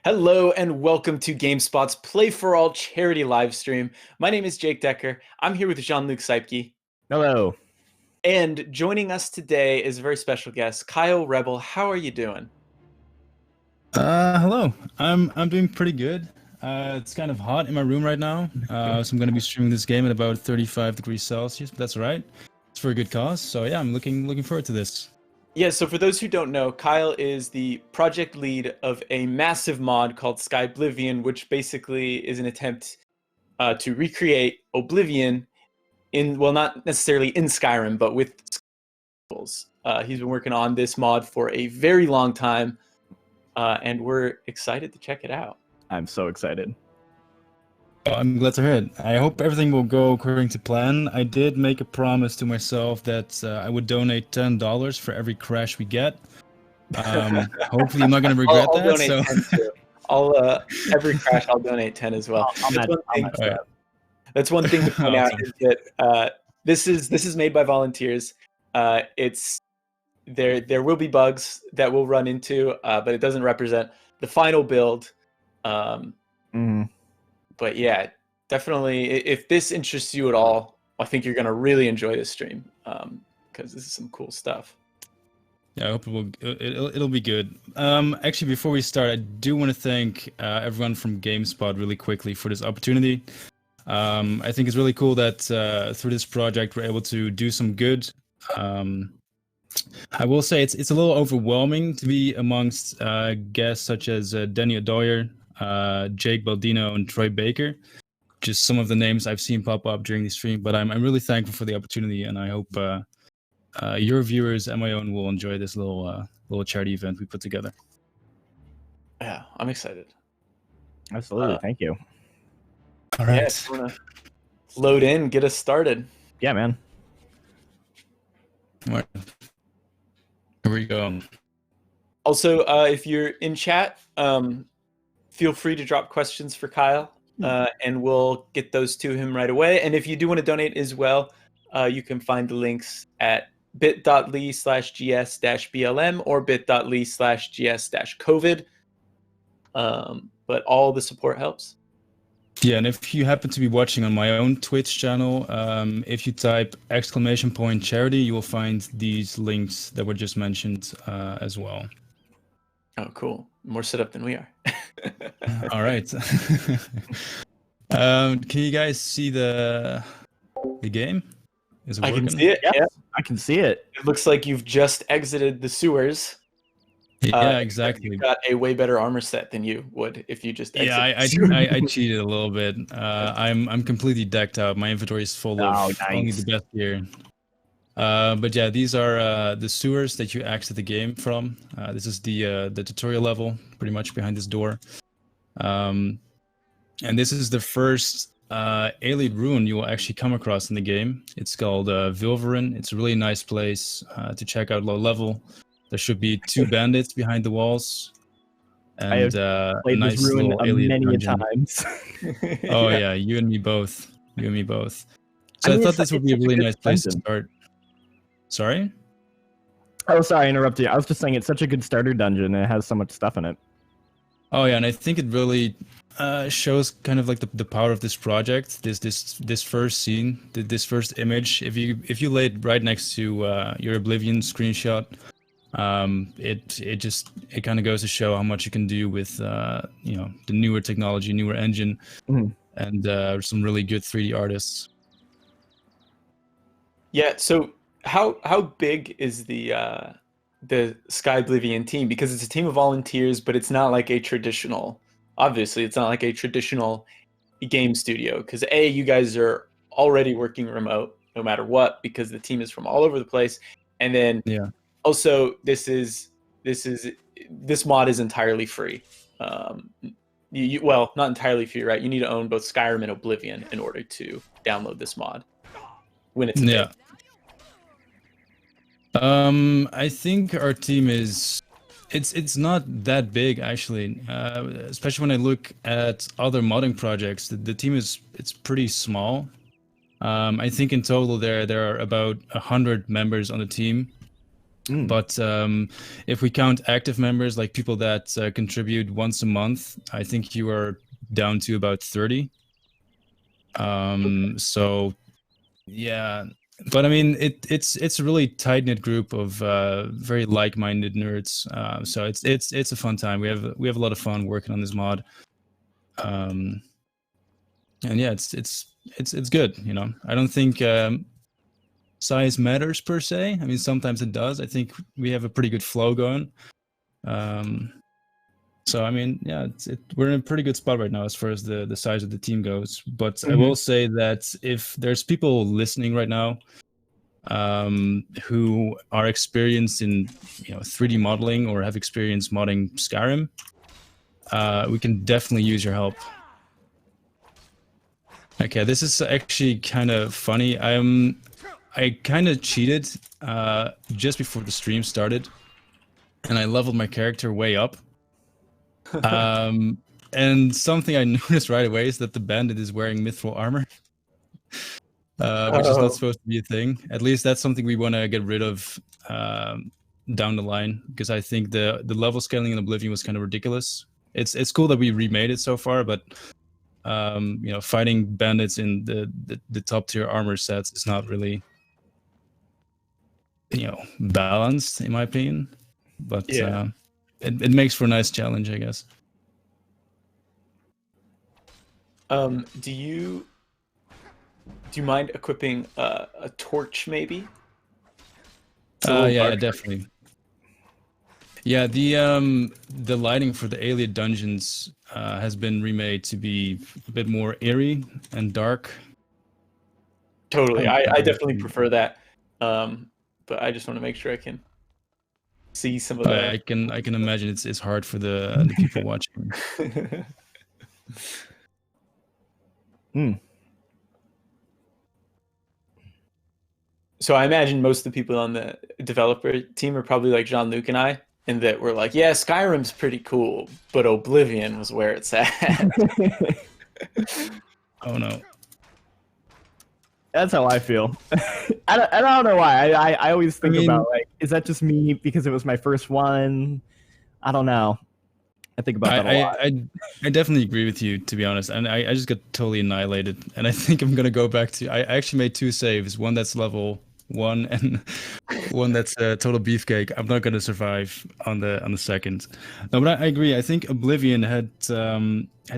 Hello and welcome to GameSpot's Play for All charity livestream. My name is Jake Decker. I'm here with Jean-Luc Seipke. Hello. And joining us today is a very special guest, Kyle Rebel. How are you doing? Hello. I'm doing pretty good. It's kind of hot in my room right now, so I'm going to be streaming this game at about 35 degrees Celsius, but that's all right. It's for a good cause, so yeah, I'm looking forward to this. Yeah, so for those who don't know, Kyle is the project lead of a massive mod called Skyblivion, which basically is an attempt to recreate Oblivion not necessarily in Skyrim, but with tools. He's been working on this mod for a very long time, and we're excited to check it out. I'm so excited. Oh, I'm glad to hear it. I hope everything will go according to plan. I did make a promise to myself that I would donate $10 for every crash we get. Hopefully, I'm not going to regret I'll that. donate so 10 too. Every crash, I'll donate 10 as well. That's one thing to point out is that this is made by volunteers. There will be bugs that we'll run into, but it doesn't represent the final build. But yeah, definitely, if this interests you at all, I think you're gonna really enjoy this stream because this is some cool stuff. Yeah, I hope it'll be good. Actually, before we start, I do want to thank everyone from GameSpot really quickly for this opportunity. I think it's really cool that through this project we're able to do some good. I will say it's a little overwhelming to be amongst guests such as Danny O'Dwyer, Jake Baldino, and Troy Baker. Just some of the names I've seen pop up during the stream, but I'm really thankful for the opportunity, and I hope your viewers and my own will enjoy this little charity event we put together. Yeah, I'm excited. Absolutely, thank you. All right. Yeah, if you wanna load in, get us started. Yeah, man. All right. Here we go. Also, if you're in chat, feel free to drop questions for Kyle, and we'll get those to him right away. And if you do want to donate as well, you can find the links at bit.ly/gs-blm or bit.ly/gs-covid. But all the support helps. Yeah, and if you happen to be watching on my own Twitch channel, if you type !charity, you will find these links that were just mentioned as well. Oh, cool. More set up than we are. All right. Can you guys see the game? Is it working? I can see it. Yes, Yeah. I can see it. It looks like you've just exited the sewers. Yeah, exactly. You've got a way better armor set than you would if you just exited. Yeah, I cheated a little bit. I'm completely decked out. My inventory is full of only the best gear. But yeah, these are the sewers that you exit the game from. This is the tutorial level, pretty much behind this door. And this is the first alien ruin you will actually come across in the game. It's called Vilverin. It's a really nice place to check out low level. There should be 2 bandits behind the walls. And I have played nice this ruin many times. Oh yeah, you and me both. So I thought this would be a really nice place to start. Sorry? Oh, sorry, I interrupted you. I was just saying it's such a good starter dungeon. And it has so much stuff in it. Oh yeah, and I think it really shows kind of like the power of this project. This first scene, this first image. If you lay it right next to your Oblivion screenshot, it kind of goes to show how much you can do with the newer technology, newer engine, and some really good 3D artists. Yeah. So how big is the Skyblivion team? Because it's a team of volunteers, but it's not like a traditional. Obviously, it's not like a traditional game studio. Because you guys are already working remote, no matter what, because the team is from all over the place, and then also this mod is entirely free. Well, not entirely free, right? You need to own both Skyrim and Oblivion in order to download this mod when it's available. I think our team it's not that big actually, especially when I look at other modding projects. The team it's pretty small. I think in total there are about 100 members on the team. But if we count active members, like people that contribute once a month, I think you are down to about 30. So yeah, but I mean, it's a really tight knit group of very like minded nerds. So it's a fun time. We have a lot of fun working on this mod. And yeah, it's good. You know, I don't think size matters per se. I mean, sometimes it does. I think we have a pretty good flow going. So I mean, yeah, we're in a pretty good spot right now as far as the size of the team goes. But I will say that if there's people listening right now who are experienced in 3D modeling or have experience modding Skyrim, we can definitely use your help. Okay, this is actually kind of funny. I kind of cheated just before the stream started, and I leveled my character way up. And something I noticed right away is that the bandit is wearing mithril armor, which is not supposed to be a thing. At least that's something we want to get rid of down the line, because I think the level scaling in Oblivion was kind of ridiculous. It's cool that we remade it so far, but fighting bandits in the top tier armor sets is not really balanced, in my opinion. But yeah. It makes for a nice challenge, I guess. Do you mind equipping a torch, maybe? Yeah, definitely. Yeah, the lighting for the Ayleid dungeons has been remade to be a bit more eerie and dark. Totally, I definitely prefer that. But I just want to make sure I can see some of that. I can imagine it's hard for the people watching. So I imagine most of the people on the developer team are probably like Jean-Luc and I, in that we're like, yeah, Skyrim's pretty cool, but Oblivion was where it's at. Oh no. That's how I feel. I don't know why. I always think about, like, is that just me because it was my first one? I don't know. I think about that a lot. I definitely agree with you, to be honest. And I just got totally annihilated. And I think I'm going to go back to... I actually made 2 saves. One that's level 1 and one that's total beefcake. I'm not going to survive on the second. No, but I agree. I think Oblivion had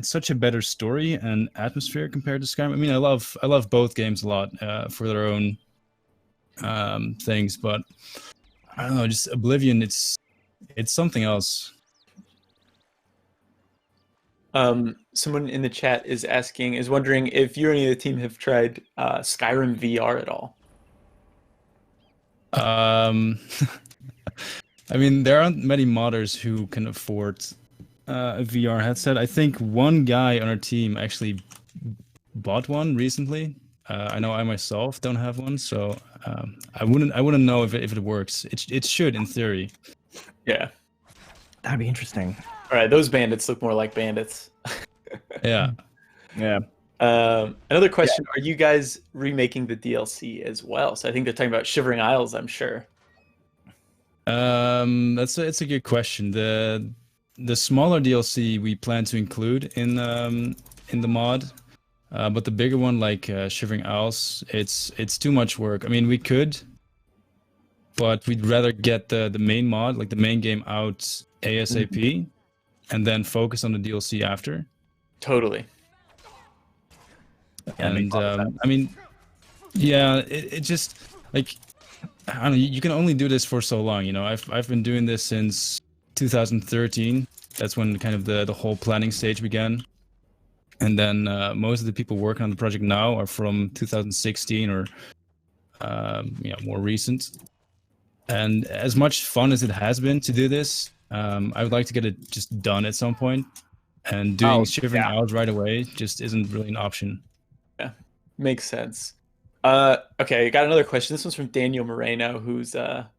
such a better story and atmosphere compared to Skyrim. I mean, I love both games a lot for their own things, but I don't know, just Oblivion, it's something else. Someone in the chat is wondering if you or any of the team have tried Skyrim VR at all. I mean, there aren't many modders who can afford a VR headset. I think one guy on our team actually bought one recently. I know I myself don't have one, so I wouldn't know if it works. It should, in theory. Yeah, that'd be interesting. All right, those bandits look more like bandits. Yeah. Another question: are you guys remaking the DLC as well? So I think they're talking about Shivering Isles, I'm sure. It's a good question. The smaller DLC we plan to include in the mod, but the bigger one, like Shivering Isles, it's too much work. I mean, we could, but we'd rather get the main mod, like the main game, out ASAP, and then focus on the DLC after. Totally. And I mean, yeah, it just, like, I don't know, you can only do this for so long, you know. I've been doing this since 2013. That's when kind of the whole planning stage began. And then most of the people working on the project now are from 2016 or more recent. And as much fun as it has been to do this, I would like to get it just done at some point. And doing Shivering Isles right away just isn't really an option. Yeah, makes sense. Okay, I got another question. This one's from Daniel Moreno, who's a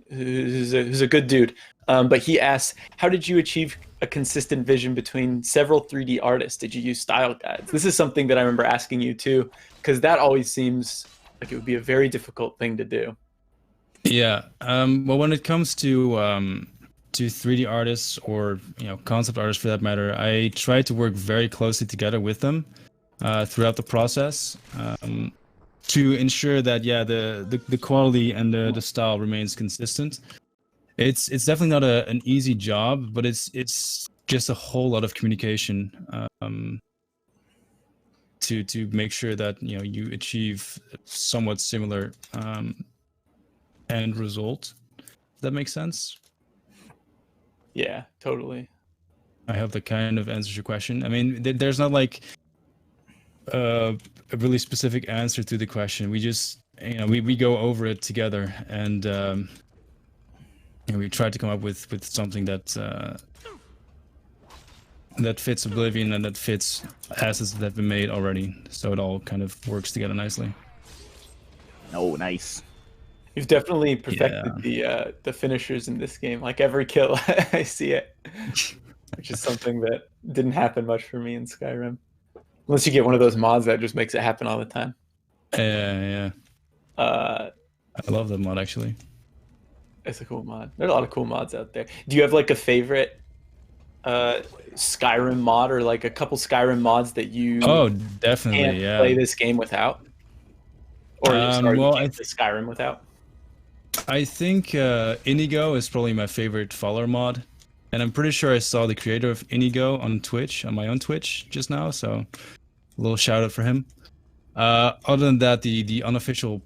good dude. But he asks, how did you achieve a consistent vision between several 3D artists? Did you use style guides? This is something that I remember asking you too, because that always seems like it would be a very difficult thing to do. Yeah. Well, when it comes to 3D artists or concept artists for that matter, I try to work very closely together with them throughout the process to ensure that the quality and the style remains consistent. It's definitely not an easy job, but it's just a whole lot of communication to make sure that you achieve somewhat similar end result. Does that make sense? Yeah, totally. I hope that kind of answers your question. I mean, there's not like a really specific answer to the question. We just we go over it together, and we try to come up with something that that fits Oblivion and that fits assets that have been made already, so it all kind of works together nicely. Oh, nice. You've definitely perfected the finishers in this game. Like every kill, I see it, which is something that didn't happen much for me in Skyrim, unless you get one of those mods that just makes it happen all the time. Yeah. I love that mod actually. It's a cool mod. There's a lot of cool mods out there. Do you have like a favorite Skyrim mod, or like a couple Skyrim mods that you definitely can't play this game without? Or sorry, you can't play Skyrim without? I think Inigo is probably my favorite follower mod, and I'm pretty sure I saw the creator of Inigo on Twitch, on my own Twitch just now, so a little shout out for him. Other than that, the unofficial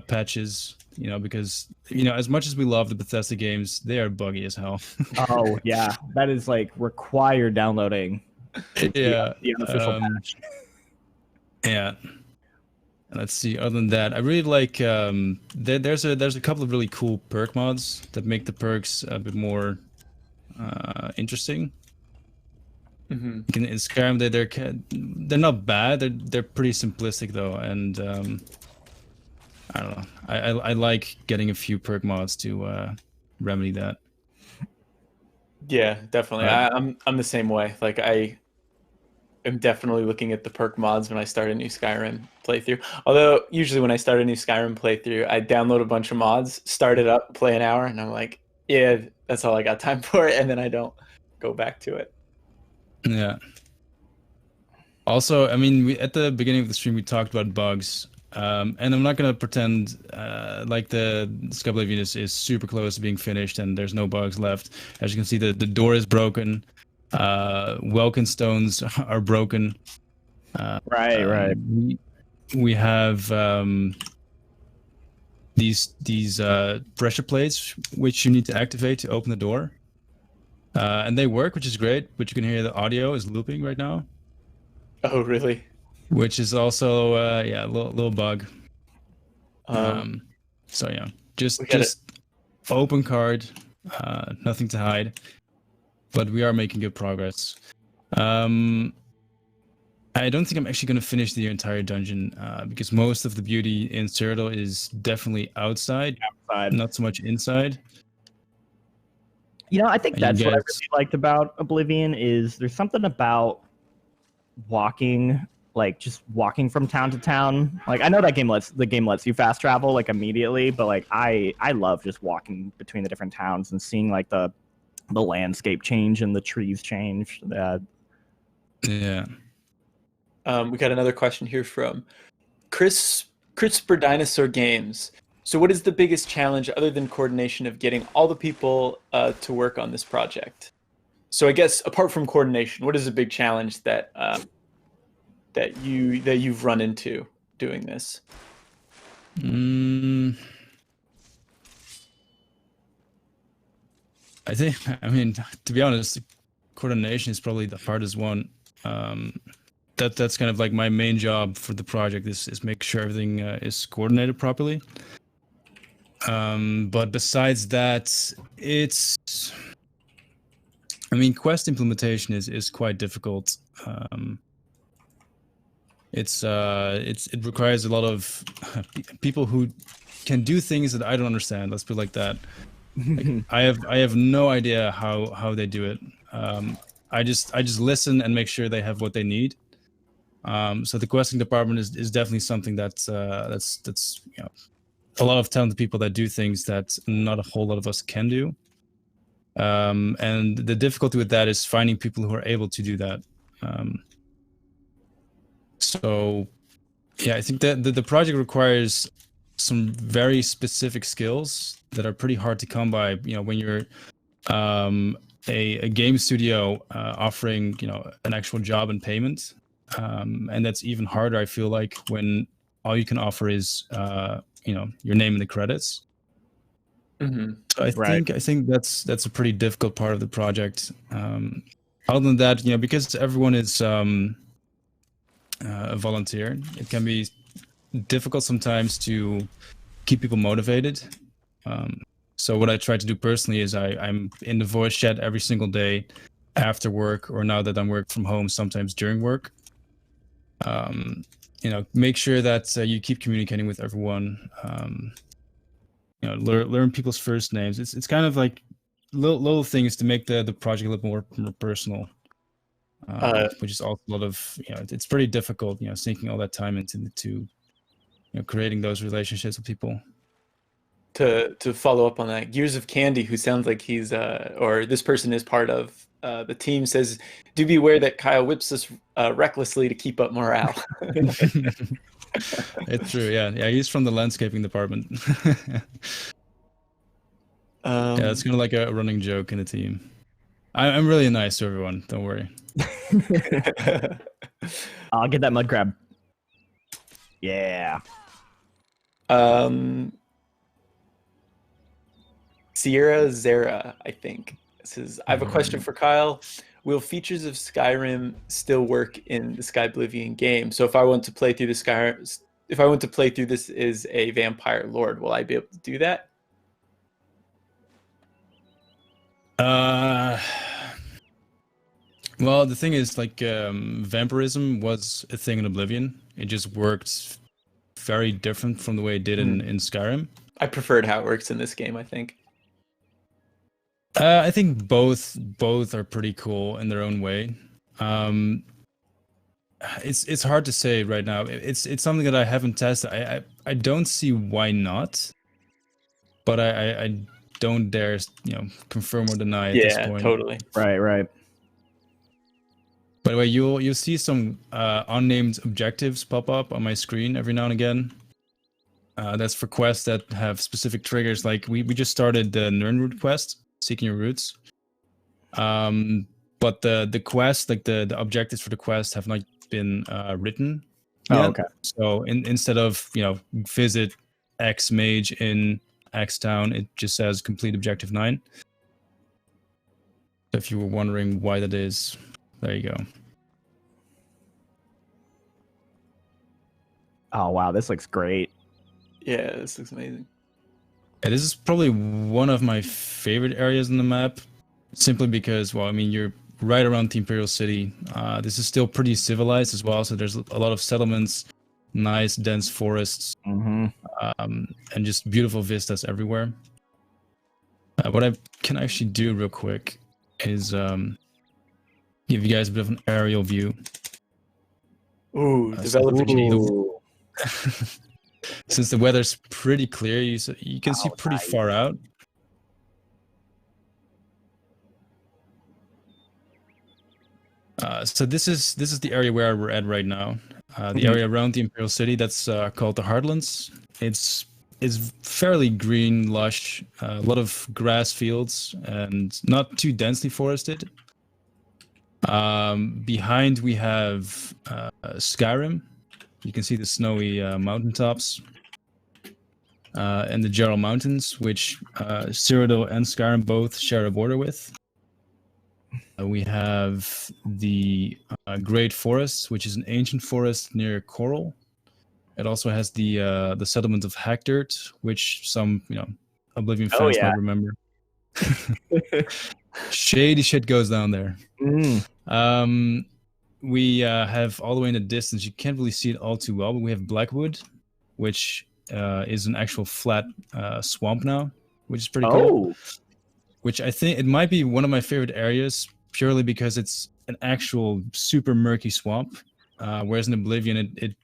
patches, because as much as we love the Bethesda games, they are buggy as hell. Oh yeah, that is like required downloading. Yeah, the unofficial patch. Yeah. Let's see. Other than that, I really like. There's a couple of really cool perk mods that make the perks a bit more interesting. Mm-hmm. In Skyrim, they're not bad. They're pretty simplistic though, and I don't know. I like getting a few perk mods to remedy that. Yeah, definitely. I'm the same way. Like I am definitely looking at the perk mods when I start a new Skyrim playthrough. Although usually when I start a new Skyrim playthrough, I download a bunch of mods, start it up, play an hour, and I'm like, yeah, that's all I got time for, and then I don't go back to it. Yeah. Also, I mean, at the beginning of the stream, we talked about bugs, and I'm not gonna pretend like the Skyblivion is super close to being finished and there's no bugs left. As you can see, the door is broken. Welkin stones are broken. Right. We have these pressure plates which you need to activate to open the door, and they work, which is great. But you can hear the audio is looping right now. Oh, really? Which is also a little bug. So yeah, just open card, nothing to hide. But we are making good progress. I don't think I'm actually going to finish the entire dungeon because most of the beauty in Cyrodiil is definitely outside, not so much inside. I think that's what I really liked about Oblivion is there's something about walking, like just walking from town to town. Like I know that the game lets you fast travel like immediately, but like I love just walking between the different towns and seeing like the landscape change and the trees change. Yeah. We got another question here from CRISPR Dinosaur Games. So what is the biggest challenge other than coordination of getting all the people to work on this project? So I guess apart from coordination, what is a big challenge that you've run into doing this? I mean, to be honest, coordination is probably the hardest one. That's kind of like my main job for the project is make sure everything is coordinated properly. But besides that, quest implementation is quite difficult. It requires a lot of people who can do things that I don't understand. Let's put it like that. Like, I have no idea how they do it. I just listen and make sure they have what they need. So the questing department is definitely something that's a lot of talented people that do things that not a whole lot of us can do. And the difficulty with that is finding people who are able to do that. So yeah, I think that the project requires some very specific skills that are pretty hard to come by, you know, when you're a game studio offering, you know, an actual job and payment. And that's even harder, I feel like, when all you can offer is you know, your name in the credits. Mm-hmm. So I think that's a pretty difficult part of the project. Other than that, you know, because everyone is a volunteer, it can be difficult sometimes to keep people motivated. So what I try to do personally is I'm in the voice chat every single day after work, or now that I'm working from home, sometimes during work. You know, make sure that you keep communicating with everyone. You know, learn people's first names. It's kind of like little things to make the project a little more personal. Which is also a lot of, you know, it's pretty difficult, you know, sinking all that time into you know, creating those relationships with people. To follow up on that, Gears of Candy, who sounds like he's or this person is part of the team, says, "Do beware that Kyle whips us recklessly to keep up morale." It's true, yeah. He's from the landscaping department. Yeah, it's kind of like a running joke in the team. I'm really nice to everyone. Don't worry. I'll get that mud crab. Yeah. Sierra Zera, I think, says, "I have a question for Kyle. Will features of Skyrim still work in the Skyblivion game? So if I want to play through this as a vampire lord, will I be able to do that?" Well, the thing is, like, vampirism was a thing in Oblivion. It just worked very different from the way it did in Skyrim. I preferred how it works in this game, I think. I think both are pretty cool in their own way. It's hard to say right now. It's something that I haven't tested. I don't see why not, but I don't dare, you know, confirm or deny at this point. Yeah, totally. Right. By the way, you'll see some unnamed objectives pop up on my screen every now and again. That's for quests that have specific triggers. Like we just started the Nirnroot quest, seeking your roots. But the quest, like the objectives for the quest, have not been written yet. Oh, okay. So instead of, you know, visit X mage in X town, it just says complete objective 9. If you were wondering why that is, there you go. Oh wow, this looks great. Yeah, this looks amazing. Yeah, this is probably one of my favorite areas in the map, simply because, well, I mean, you're right around the Imperial City. This is still pretty civilized as well, so there's a lot of settlements, nice dense forests, and just beautiful vistas everywhere. What I can actually do real quick is give you guys a bit of an aerial view. Ooh, developer cheese. Since the weather's pretty clear, you can see pretty far out. So this is the area where we're at right now. The area around the Imperial City, that's called the Heartlands. It's fairly green, lush, a lot of grass fields, and not too densely forested. Behind we have Skyrim. You can see the snowy mountaintops and the Jarl Mountains, which Cyrodiil and Skyrim both share a border with. We have the Great Forest, which is an ancient forest near Coral. It also has the settlement of Hackdirt, which some, you know, Oblivion fans might remember. Shady shit goes down there. We have all the way in the distance, you can't really see it all too well, but we have Blackwood, which is an actual flat swamp now, which is pretty cool. Which I think it might be one of my favorite areas, purely because it's an actual super murky swamp. Whereas in Oblivion, it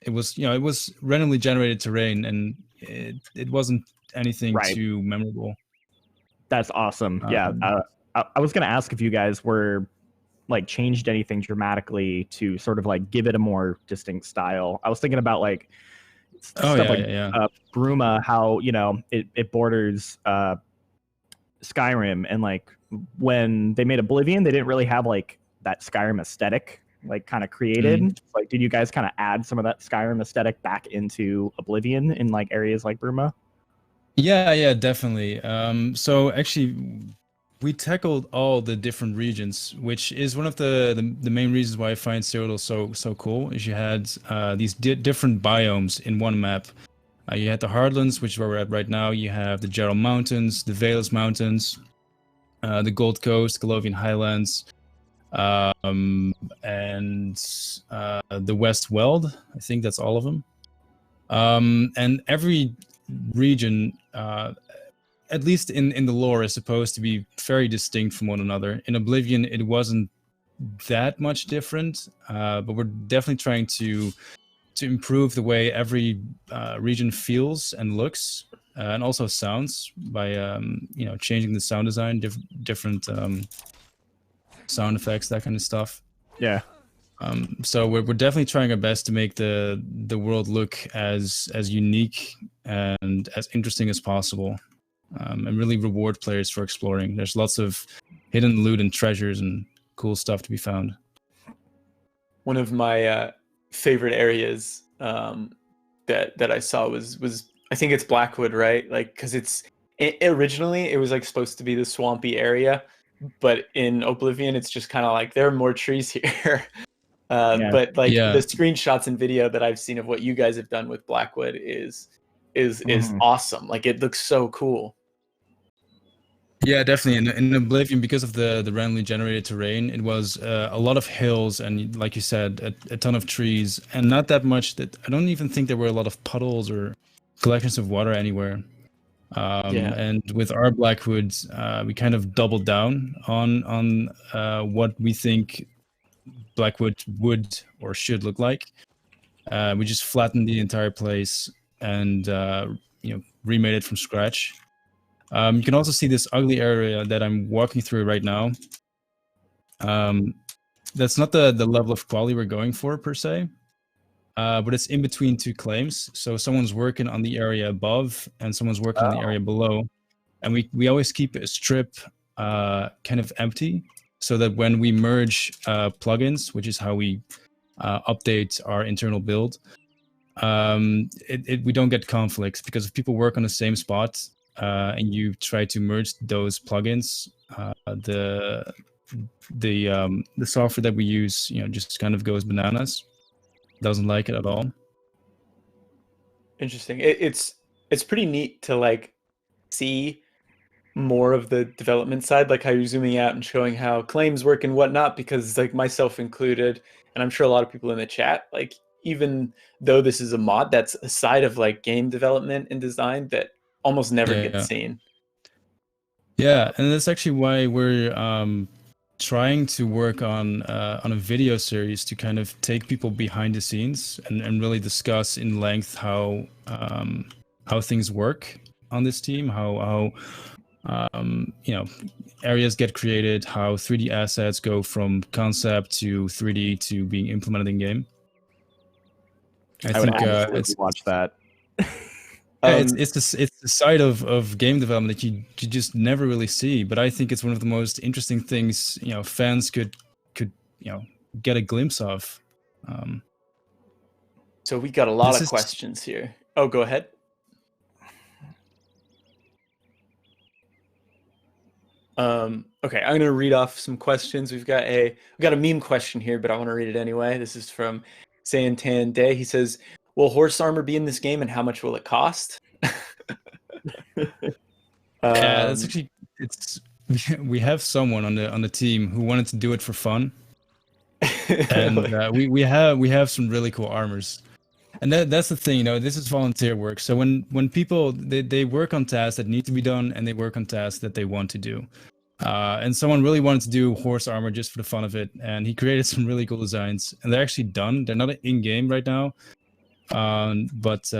was, you know, it was randomly generated terrain, and it wasn't anything too memorable. That's awesome. Yeah, I was gonna ask if you guys were like changed anything dramatically to sort of like give it a more distinct style. I was thinking about like Bruma, how it borders Skyrim, and like when they made Oblivion, they didn't really have like that Skyrim aesthetic like kind of created. Like, did you guys kind of add some of that Skyrim aesthetic back into Oblivion in like areas like Bruma? Yeah, definitely. So actually, we tackled all the different regions, which is one of the main reasons why I find Cyrodiil so cool. Is you had these different biomes in one map. You had the Heartlands, which is where we're at right now. You have the Jarl Mountains, the Valus Mountains, the Gold Coast, Galovian Highlands, and the West Weld. I think that's all of them. And every region, at least in the lore, is supposed to be very distinct from one another. In Oblivion, it wasn't that much different, but we're definitely trying to improve the way every region feels and looks, and also sounds by changing the sound design, different sound effects, that kind of stuff. Yeah. So we're definitely trying our best to make the world look as unique and as interesting as possible, and really reward players for exploring. There's lots of hidden loot and treasures and cool stuff to be found. One of my favorite areas that I saw was I think it's Blackwood, right? Like, because originally it was like supposed to be the swampy area, but in Oblivion it's just kind of like there are more trees here. But like the screenshots and video that I've seen of what you guys have done with Blackwood is awesome. Like, it looks so cool. Yeah, definitely. In Oblivion, because of the randomly generated terrain, it was a lot of hills and, like you said, a ton of trees, and not that much. That I don't even think there were a lot of puddles or collections of water anywhere. And with our Blackwood, we kind of doubled down on what we think Blackwood would or should look like. We just flattened the entire place and remade it from scratch. You can also see this ugly area that I'm walking through right now. That's not the level of quality we're going for per se, but it's in between two claims. So someone's working on the area above and someone's working on the area below. And we always keep a strip kind of empty, so that when we merge plugins, which is how we update our internal build, we don't get conflicts, because if people work on the same spot and you try to merge those plugins, the software that we use, just kind of goes bananas. Doesn't like it at all. Interesting. It's pretty neat to like see more of the development side, like how you're zooming out and showing how claims work and whatnot, because like myself included, and I'm sure a lot of people in the chat, like, even though this is a mod, that's a side of like game development and design that almost never gets seen. Yeah, and that's actually why we're trying to work on a video series to kind of take people behind the scenes and really discuss in length how things work on this team, how areas get created, how 3D assets go from concept to 3D to being implemented in game. I think it's watch that. It's the side of game development that you just never really see, but I think it's one of the most interesting things fans could get a glimpse of. So we got a lot of questions here. Oh, go ahead. Okay, I'm gonna read off some questions. We've got a meme question here, but I want to read it anyway. This is from Santan Day. He says, "Will horse armor be in this game, and how much will it cost?" That's actually we have someone on the team who wanted to do it for fun, and we have some really cool armors. And that's the thing, this is volunteer work. So when people they work on tasks that need to be done, and they work on tasks that they want to do. And someone really wanted to do horse armor just for the fun of it, and he created some really cool designs. And they're actually done. They're not in game right now, but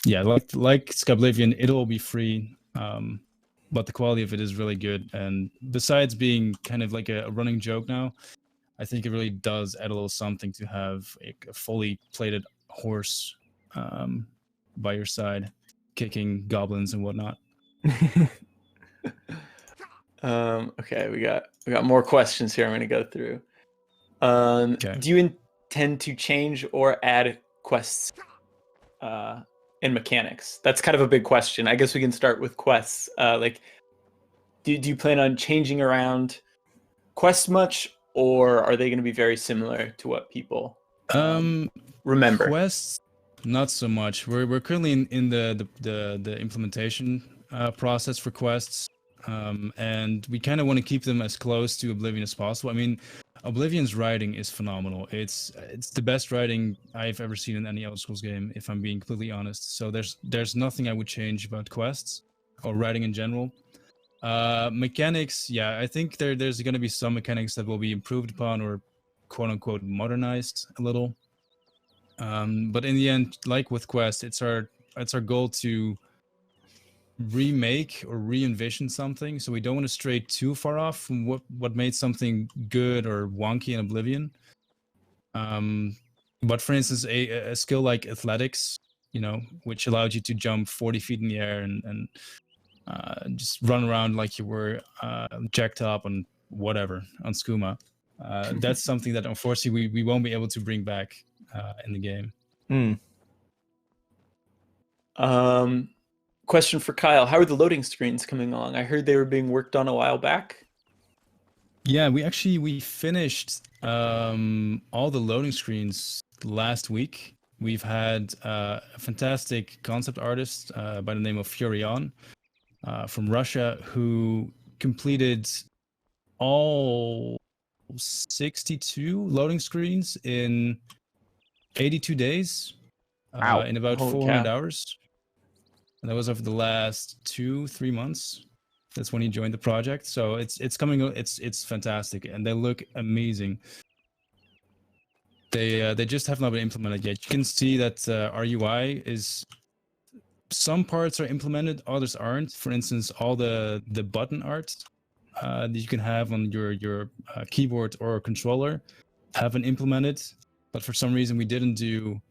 Yeah, like Skyblivion, it'll be free, but the quality of it is really good. And besides being kind of like a running joke now, I think it really does add a little something to have a fully plated horse by your side, kicking goblins and whatnot. Okay, we got more questions here. I'm going to go through. Okay. Do you intend to change or add quests and mechanics? That's kind of a big question. I guess we can start with quests. Like, do you plan on changing around quests much, or are they going to be very similar to what people remember? Quests, not so much. We're currently in the implementation process for quests, and we kind of want to keep them as close to Oblivion as possible. I mean, Oblivion's writing is phenomenal. It's the best writing I've ever seen in any Elder Scrolls game, if I'm being completely honest. So there's nothing I would change about quests or writing in general. Mechanics, yeah, I think there's going to be some mechanics that will be improved upon or quote unquote modernized a little. But in the end, like with quests, it's our goal to remake or re-envision something, so we don't want to stray too far off from what made something good or wonky in Oblivion. But for instance, a skill like athletics, which allowed you to jump 40 feet in the air and just run around like you were jacked up on whatever on skooma, that's something that unfortunately we won't be able to bring back in the game. Question for Kyle: how are the loading screens coming along? I heard they were being worked on a while back. Yeah, we finished all the loading screens last week. We've had a fantastic concept artist by the name of Furion from Russia, who completed all 62 loading screens in 82 days, in about 400 hours. And that was over the last 2-3 months. That's when he joined the project. So it's coming. It's fantastic, and they look amazing. They just have not been implemented yet. You can see that our UI is, some parts are implemented, others aren't. For instance, all the button art that you can have on your keyboard or controller haven't implemented, but for some reason we didn't do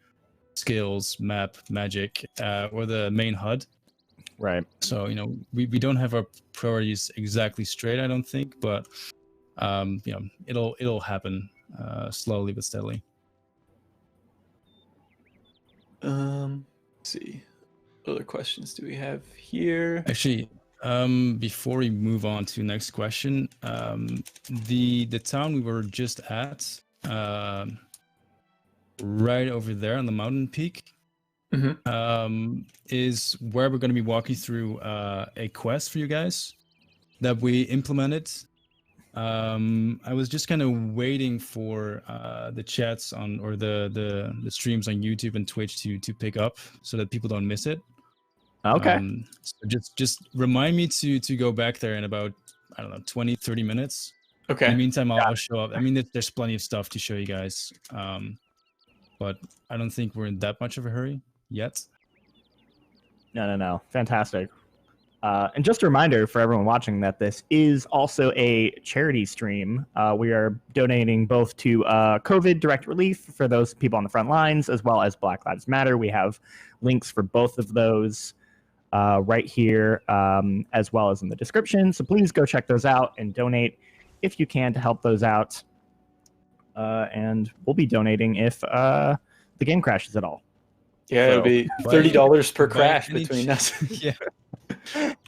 skills, map, magic, or the main HUD. Right. So we don't have our priorities exactly straight, I don't think, but it'll happen slowly but steadily. Let's see. What other questions do we have here? Actually, before we move on to the next question, the town we were just at, right over there on the mountain peak, is where we're going to be walking through a quest for you guys that we implemented. I was just kind of waiting for the chats on, or the streams on YouTube and Twitch to pick up so that people don't miss it. Okay. So just remind me to go back there in about, I don't know, 20-30 minutes. Okay. In the meantime, I'll show up. I mean, there's plenty of stuff to show you guys, but I don't think we're in that much of a hurry yet. No. Fantastic. And just a reminder for everyone watching that this is also a charity stream. We are donating both to COVID direct relief for those people on the front lines, as well as Black Lives Matter. We have links for both of those right here, as well as in the description. So please go check those out and donate if you can to help those out. And we'll be donating if the game crashes at all. Yeah, it'll be $30 per crash between us. Yeah.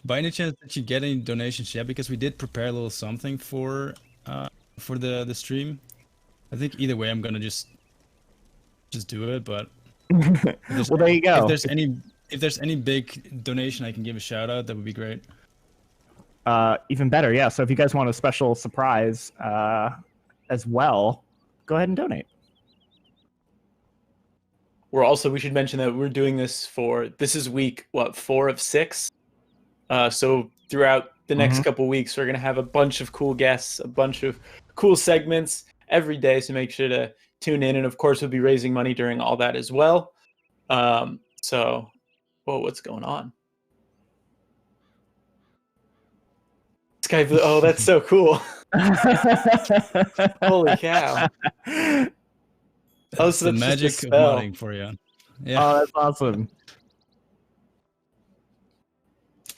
By any chance did you get any donations yet? Because we did prepare a little something for the stream. I think either way I'm gonna just do it, but well, there you go. If there's any big donation I can give a shout out, that would be great. Even better, yeah. So if you guys want a special surprise as well, go ahead and donate. We should mention that we're doing this this is week 4 of 6. So throughout the next couple weeks, we're going to have a bunch of cool guests, a bunch of cool segments every day. So make sure to tune in. And of course, we'll be raising money during all that as well. So Whoa, what's going on? Oh, that's so cool. Holy cow. That's the magic of modding for you. Yeah. Oh, that's awesome.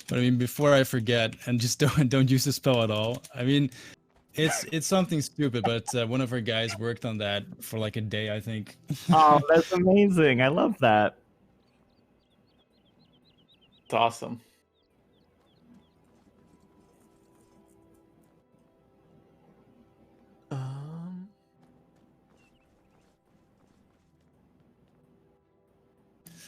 But I mean, before I forget, and just don't use the spell at all. I mean, it's something stupid, but one of our guys worked on that for like a day, I think. Oh, that's amazing! I love that. It's awesome.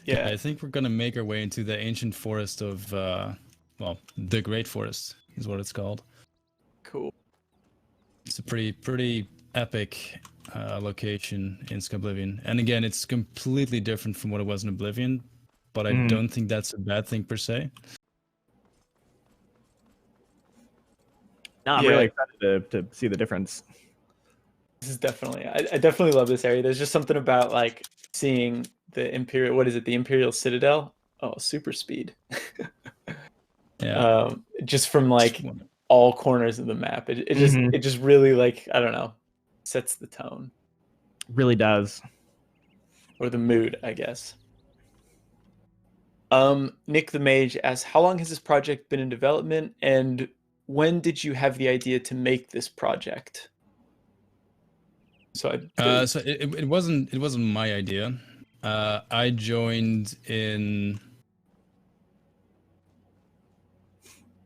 Yeah, I think we're gonna make our way into the ancient forest of, well, the Great Forest is what it's called. Cool. It's a pretty epic location in Skyblivion, and again, it's completely different from what it was in Oblivion, but I don't think that's a bad thing per se. No, I'm really excited to see the difference. This is definitely, I definitely love this area. There's just something about like seeing the Imperial, what is it? The Imperial Citadel? Oh, super speed. Yeah. Just from like all corners of the map. It just really like, I don't know, sets the tone. Really does. Or the mood, I guess. Nick the Mage asks, how long has this project been in development, and when did you have the idea to make this project? So it wasn't my idea. I joined in,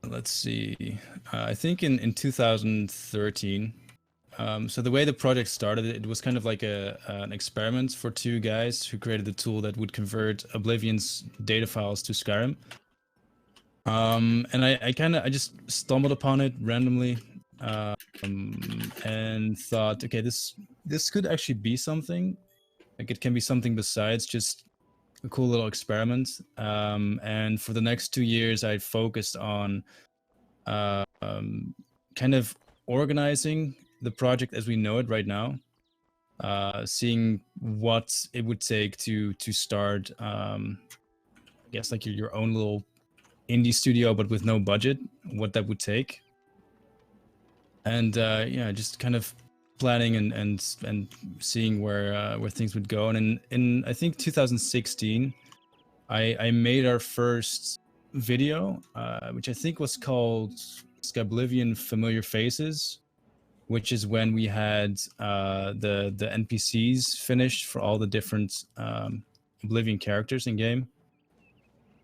let's see, I think in 2013. So the way the project started, it was kind of like an experiment for two guys who created a tool that would convert Oblivion's data files to Skyrim. And I just stumbled upon it randomly, and thought, okay, this could actually be something. Like, it can be something besides just a cool little experiment. And for the next 2 years, I focused on kind of organizing the project as we know it right now, seeing what it would take to start, I guess, like your own little indie studio, but with no budget, what that would take. And yeah, just kind of planning and seeing where things would go. And in I think 2016, I made our first video, which I think was called Skyblivion Familiar Faces, which is when we had the NPCs finished for all the different Oblivion characters in game.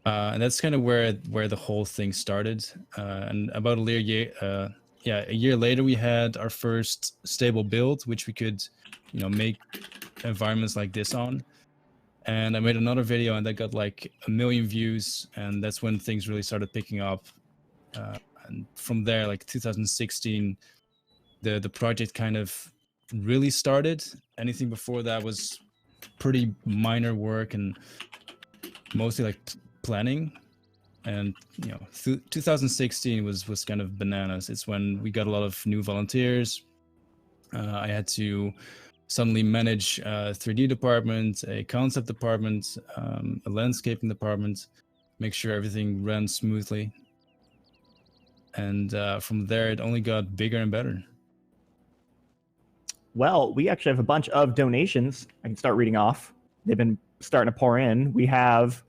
And that's kind of where the whole thing started. And about a year later, we had our first stable build, which we could, make environments like this on. And I made another video, and that got like 1 million views, and that's when things really started picking up. And from there, like 2016, the project kind of really started. Anything before that was pretty minor work and mostly like planning. And 2016 was kind of bananas. It's when we got a lot of new volunteers. I had to suddenly manage a 3D department, a concept department, a landscaping department, make sure everything ran smoothly. And from there, it only got bigger and better. Well, we actually have a bunch of donations I can start reading off. They've been starting to pour in. We have,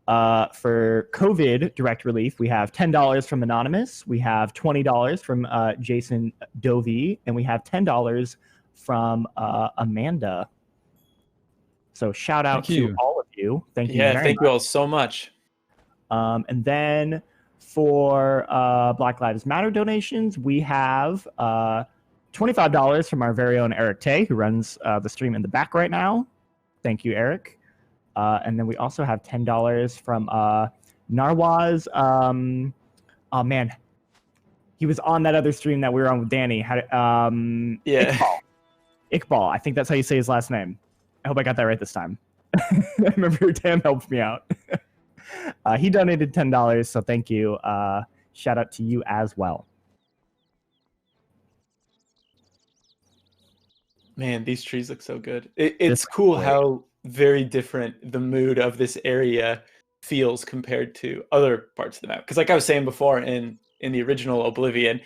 for COVID direct relief, we have $10 from Anonymous. We have $20 from Jason Dovey. And we have $10 from Amanda. So shout out to all of you. Thank you very much. Thank you all so much. And then for Black Lives Matter donations, we have $25 from our very own Eric Tay, who runs the stream in the back right now. Thank you, Eric. And then we also have $10 from Narwaz. Oh man, he was on that other stream that we were on with Danny. Iqbal. I think that's how you say his last name. I hope I got that right this time. I remember Dan helped me out. He donated $10, so thank you. Shout out to you as well. Man, these trees look so good. It's cool how very different the mood of this area feels compared to other parts of the map. Because like I was saying before, in the original Oblivion,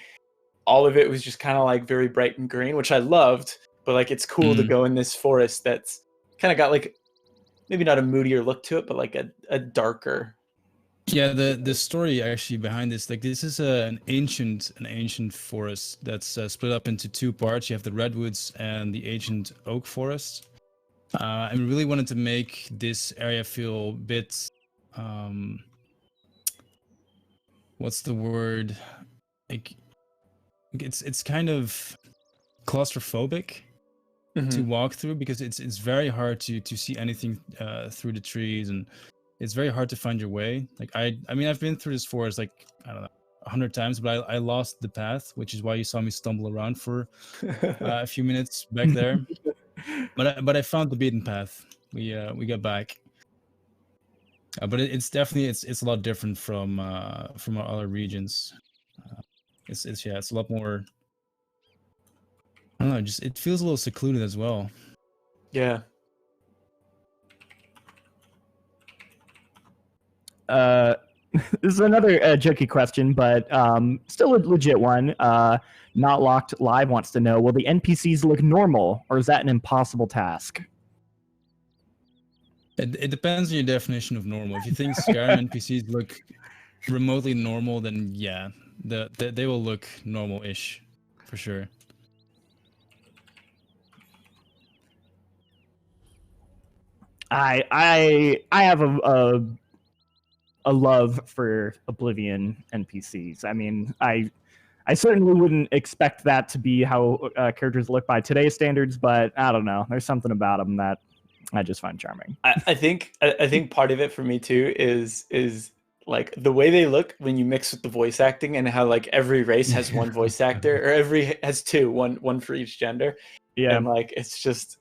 all of it was just kind of like very bright and green, which I loved. But like it's cool to go in this forest that's kind of got like maybe not a moodier look to it, but like a darker. Yeah, the story actually behind this, like this is an ancient forest that's split up into two parts. You have the redwoods and the ancient oak forest. I really wanted to make this area feel a bit, what's the word? Like it's kind of claustrophobic to walk through, because it's very hard to see anything through the trees, and it's very hard to find your way. Like I mean I've been through this forest like I don't know 100 times, but I lost the path, which is why you saw me stumble around for a few minutes back there. But I found the beaten path. We got back. But it's definitely it's a lot different from our other regions. It's a lot more. I don't know. Just it feels a little secluded as well. Yeah. This is another jokey question, but still a legit one. Not Locked Live wants to know: will the NPCs look normal, or is that an impossible task? It depends on your definition of normal. If you think Skyrim NPCs look remotely normal, then yeah, they will look normal-ish for sure. I have a love for Oblivion NPCs. I mean, I certainly wouldn't expect that to be how characters look by today's standards, but I don't know. There's something about them that I just find charming. I think part of it for me too is like the way they look when you mix with the voice acting, and how like every race has one voice actor, or has two, one for each gender. Yeah, and like it's just.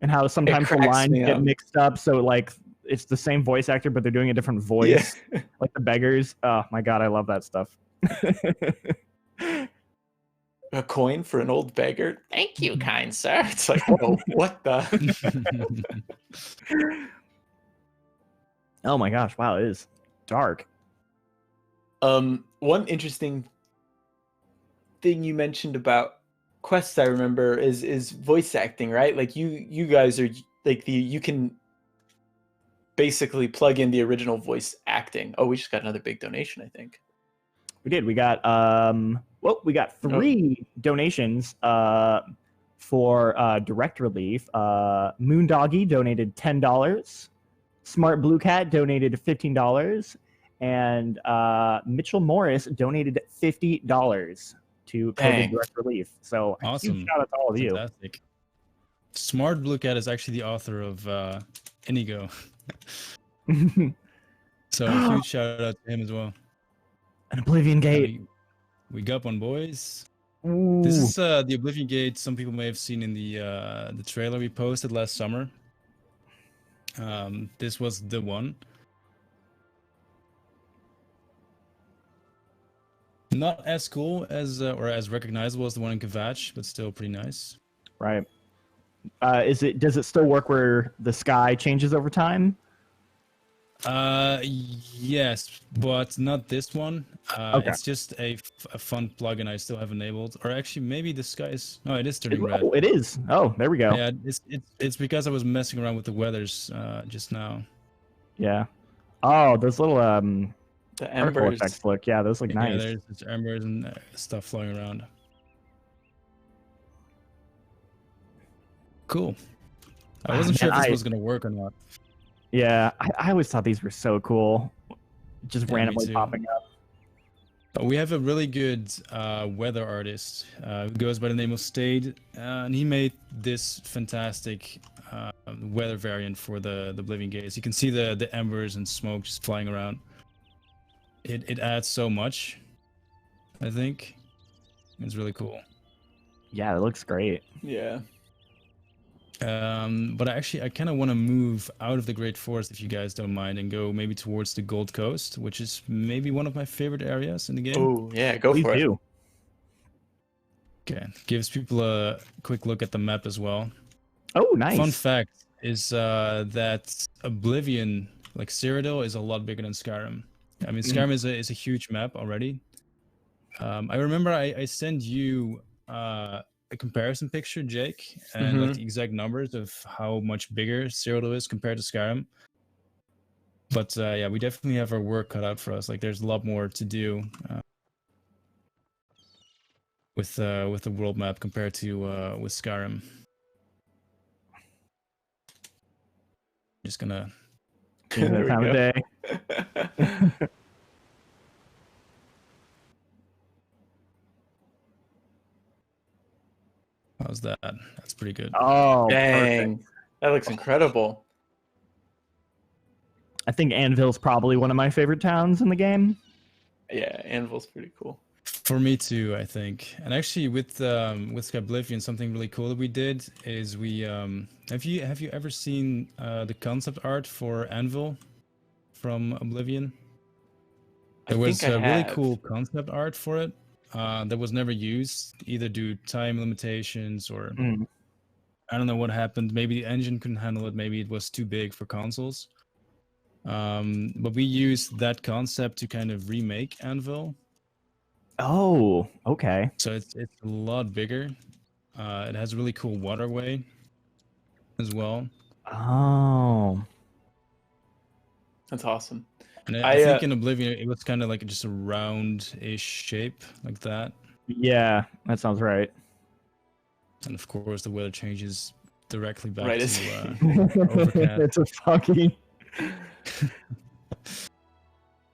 And how sometimes the lines get mixed up, so like it's the same voice actor, but they're doing a different voice, like the beggars. Oh my god, I love that stuff. A coin for an old beggar. Thank you, kind sir. It's like, whoa, what the? Oh my gosh! Wow, it is dark. One interesting thing you mentioned about quests, I remember, is voice acting, right? Like you guys are like you can basically plug in the original voice acting. Oh, we just got another big donation, I think. We did. We got we got 3 donations for direct relief. Moondoggy donated $10. Smart Blue Cat donated $15, and Mitchell Morris donated $50 to COVID direct relief. So awesome! Huge shout out to all of Fantastic. You. Smart Blue Cat is actually the author of Inigo. So a huge shout out to him as well. An Oblivion Gate. We got one, boys. Ooh. This is the Oblivion Gate. Some people may have seen in the trailer we posted last summer. This was the one. Not as cool as or as recognizable as the one in Kvatch, but still pretty nice. Right. Does it still work where the sky changes over time? Yes, but not this one. Okay. It's just a fun plugin I still have enabled. Or actually, maybe the sky is. No, it is turning red. Oh, it is. Oh, there we go. Yeah, it's because I was messing around with the weathers just now. Yeah. Oh, those little the embers effects look. Yeah, those look nice. Yeah, there's embers and stuff flowing around. Cool. I wasn't sure if this was gonna work or not. Yeah, I always thought these were so cool. Just randomly popping up. We have a really good weather artist who goes by the name of Stade, and he made this fantastic weather variant for the Oblivion Gates. You can see the embers and smoke just flying around. It adds so much, I think. It's really cool. Yeah, it looks great. Yeah. But I kind of want to move out of the Great Forest, if you guys don't mind, and go maybe towards the Gold Coast, which is maybe one of my favorite areas in the game. Oh, yeah, go for it. Okay, gives people a quick look at the map as well. Oh, nice. Fun fact is that Oblivion like Cyrodiil is a lot bigger than Skyrim. I mean, Skyrim is a huge map already. I remember I sent you a comparison picture, Jake, and like the exact numbers of how much bigger Cyrodiil is compared to Skyrim. But yeah, we definitely have our work cut out for us. Like, there's a lot more to do with the world map compared to with Skyrim. Just gonna that time of day. How's that? That's pretty good. Oh, dang. perfect. That looks incredible. I think Anvil's probably one of my favorite towns in the game. Yeah, Anvil's pretty cool. For me too, I think. And actually, with Skyblivion, something really cool that we did is we have you ever seen the concept art for Anvil from Oblivion? There was a really cool concept art for it that was never used, either due to time limitations or I don't know what happened. Maybe the engine couldn't handle it. Maybe it was too big for consoles. But we used that concept to kind of remake Anvil. Oh, okay. So it's a lot bigger. It has a really cool waterway as well. Oh, that's awesome. And I think in Oblivion it was kind of like just a round-ish shape like that. Yeah, that sounds right. And of course the weather changes directly back right, to overcast. It's a foggy.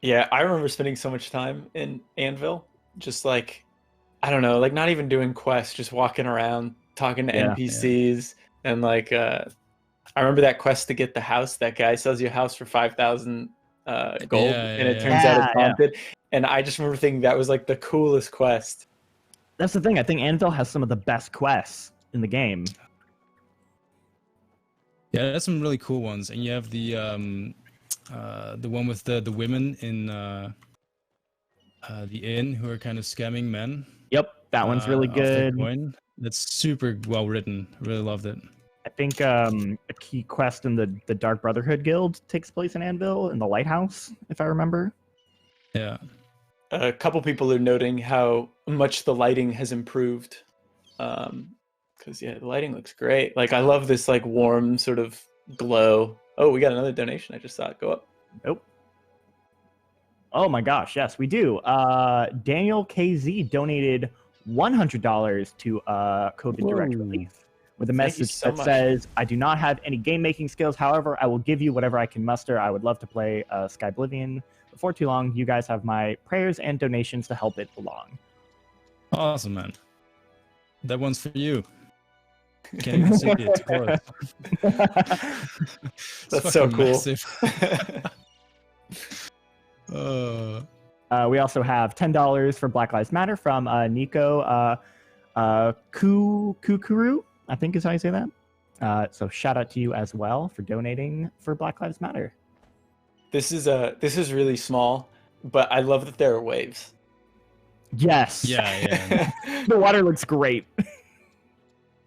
Yeah, I remember spending so much time in Anvil, just like, I don't know, like not even doing quests, just walking around, talking to NPCs, and like, I remember that quest to get the house. That guy sells you a house for 5,000 gold, and it turns out it's haunted. And I just remember thinking that was like the coolest quest. That's the thing. I think Anvil has some of the best quests in the game. Yeah, that's some really cool ones. And you have the one with the women in the inn who are kind of scamming men. Yep, that one's really good. That's super well written. Really loved it. I think a key quest in the Dark Brotherhood Guild takes place in Anvil, in the lighthouse, if I remember. Yeah. A couple people are noting how much the lighting has improved. Because the lighting looks great. Like, I love this like warm sort of glow. Oh, we got another donation. I just saw it go up. Nope. Oh my gosh, yes, we do. Daniel KZ donated $100 to COVID Direct Relief with a message that says, "I do not have any game making skills. However, I will give you whatever I can muster. I would love to play Skyblivion. Before too long, you guys have my prayers and donations to help it along." Awesome, man. That one's for you. Can't even see it, of course. That's so cool. We also have $10 for Black Lives Matter from Nico Kukuru, I think is how you say that. So shout out to you as well for donating for Black Lives Matter. This is really small, but I love that there are waves. Yes. Yeah. The water looks great.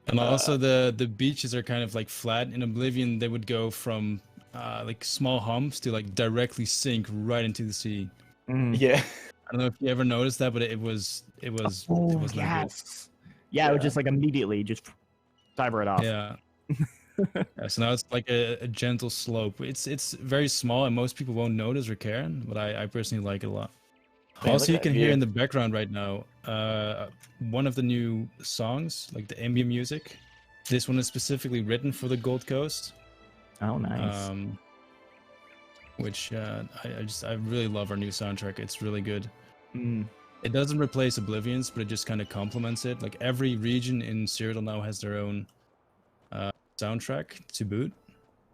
And also the beaches are kind of like flat. In Oblivion, they would go from like small humps to like directly sink right into the sea. Yeah. I don't know if you ever noticed that, but it was yes. Good. Yeah, it would just like immediately just dive right off. Yeah. So now it's like a gentle slope. It's very small and most people won't notice or care, but I personally like it a lot. Man, also, you can hear in the background right now one of the new songs, like the ambient music. This one is specifically written for the Gold Coast. Oh, nice. Which I really love our new soundtrack. It's really good. Mm. It doesn't replace Oblivion's, but it just kind of complements it. Like every region in Cyrodiil now has their own soundtrack to boot.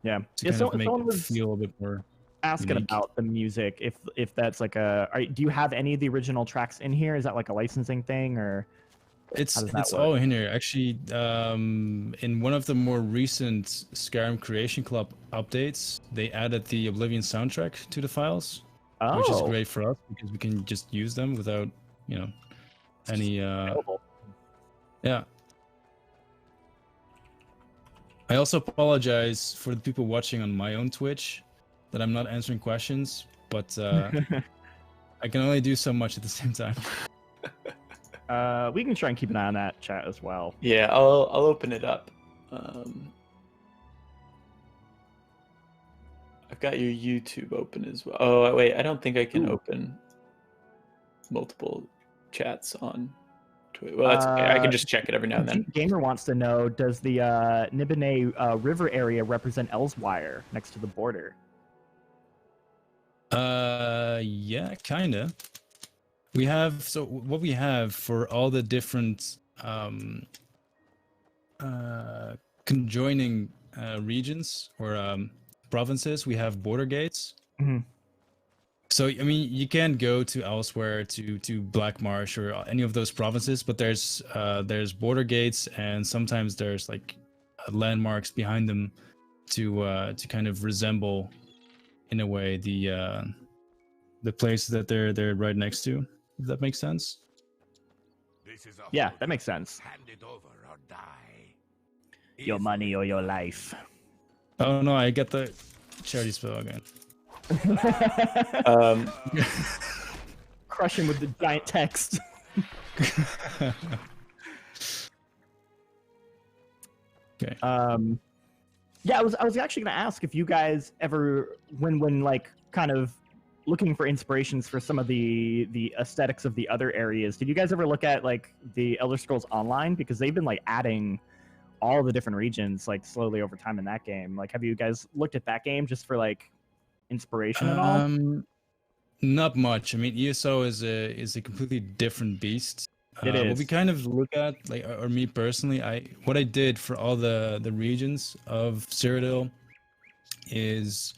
Yeah. To kind of make it feel a bit more asking unique. About the music, if that's like do you have any of the original tracks in here? Is that like a licensing thing, or it's all in here actually? In one of the more recent Skyrim Creation Club updates, they added the Oblivion soundtrack to the files, which is great for us because we can just use them without any yeah. I also apologize for the people watching on my own Twitch. that I'm not answering questions, but I can only do so much at the same time. We can try and keep an eye on that chat as well. Yeah, I'll open it up. I've got your YouTube open as well. Oh wait, I don't think I can open multiple chats on Twitter. Well, that's okay. I can just check it every now and then. Gamer wants to know: does the Nibene River area represent Elswire next to the border? Yeah, kinda. We have what we have for all the different conjoining regions or provinces. We have border gates. Mm-hmm. So I mean, you can't go to elsewhere to Black Marsh or any of those provinces, but there's border gates, and sometimes there's like landmarks behind them to kind of resemble, in a way, the places that they're right next to. If that makes sense. Yeah, that makes sense. Hand it over or die. Your money or your life. Oh no, I get the charity spell again. Crush him with the giant text. Okay. Yeah, I was actually gonna ask if you guys ever, when like kind of looking for inspirations for some of the aesthetics of the other areas, did you guys ever look at like the Elder Scrolls Online, because they've been like adding all the different regions like slowly over time in that game? Like, have you guys looked at that game just for like inspiration at all? Not much. I mean, ESO is a completely different beast. It is. What we kind of look at, like, or me personally, what I did for all the regions of Cyrodiil is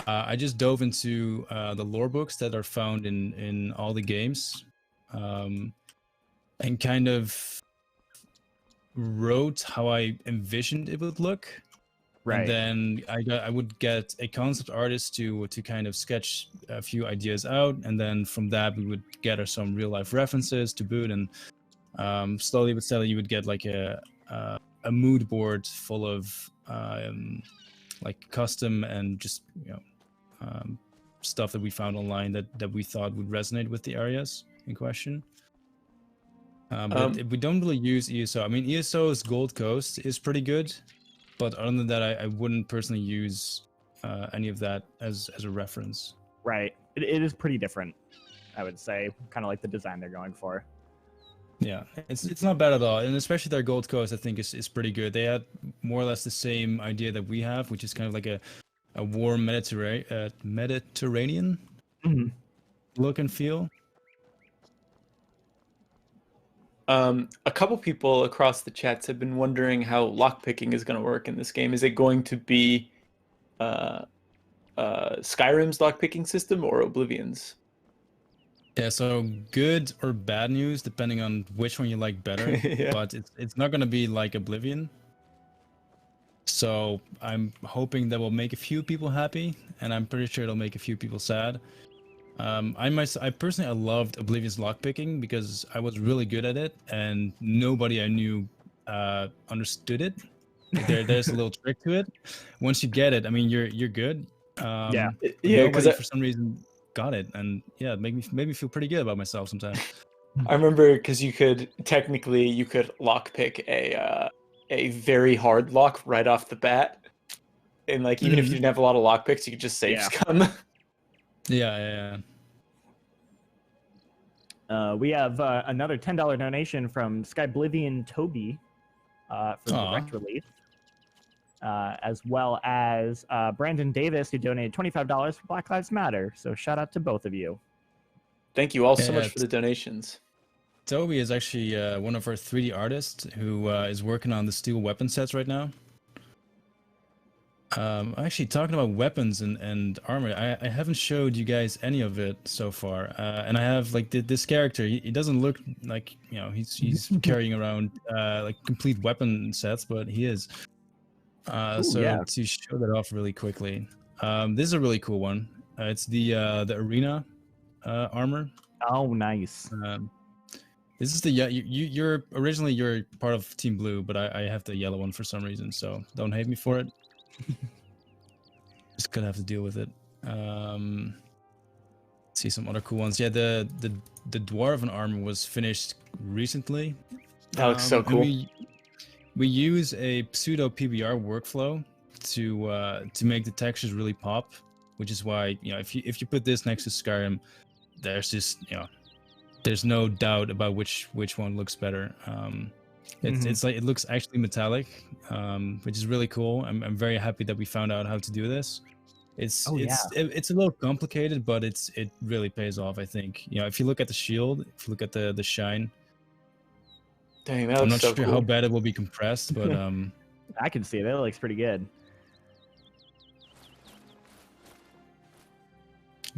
I just dove into the lore books that are found in all the games, and kind of wrote how I envisioned it would look. Right. And then I would get a concept artist to kind of sketch a few ideas out, and then from that we would gather some real life references to boot, and slowly but steadily you would get like a mood board full of like custom and just stuff that we found online that we thought would resonate with the areas in question. But we don't really use ESO. I mean, ESO's Gold Coast is pretty good, but other than that, I wouldn't personally use any of that as a reference. Right. It is pretty different, I would say. Kind of like the design they're going for. Yeah, it's not bad at all, and especially their Gold Coast, I think is pretty good. They had more or less the same idea that we have, which is kind of like a warm Mediterranean look and feel. A couple people across the chats have been wondering how lockpicking is going to work in this game. Is it going to be Skyrim's lockpicking system or Oblivion's? Yeah, so good or bad news, depending on which one you like better. Yeah. But it's not going to be like Oblivion. So I'm hoping that will make a few people happy, and I'm pretty sure it'll make a few people sad. I personally loved Oblivion's lockpicking because I was really good at it, and nobody I knew understood it. There's a little trick to it. Once you get it, I mean, you're good. Yeah, because for some reason got it, and yeah, it made me feel pretty good about myself sometimes. I remember because you could lockpick a very hard lock right off the bat, and like even if you didn't have a lot of lockpicks, you could just save scum. Yeah. We have another $10 donation from Skyblivion Toby for the direct release, as well as Brandon Davis, who donated $25 for Black Lives Matter. So shout out to both of you. Thank you all so much for the donations. Toby is actually one of our 3D artists who is working on the steel weapon sets right now. Actually, talking about weapons and armor, I haven't showed you guys any of it so far. And I have like this character. He doesn't look like, he's carrying around like complete weapon sets, but he is. To show that off really quickly, this is a really cool one. It's the arena armor. Oh, nice. This is the you're originally part of Team Blue, but I have the yellow one for some reason, so don't hate me for it. Just gonna have to deal with it. See some other cool ones. Yeah, the Dwarven armor was finished recently. That looks so cool. We use a pseudo PBR workflow to make the textures really pop, which is why, you know, if you put this next to Skyrim, there's just, you know, there's no doubt about which one looks better. It's like, it looks actually metallic, which is really cool. I'm very happy that we found out how to do this. It's a little complicated, but it really pays off, I think. You know, if you look at the shield, if you look at the shine. Dang, that I'm looks not so sure cool. how bad it will be compressed, but I can see it. It looks pretty good.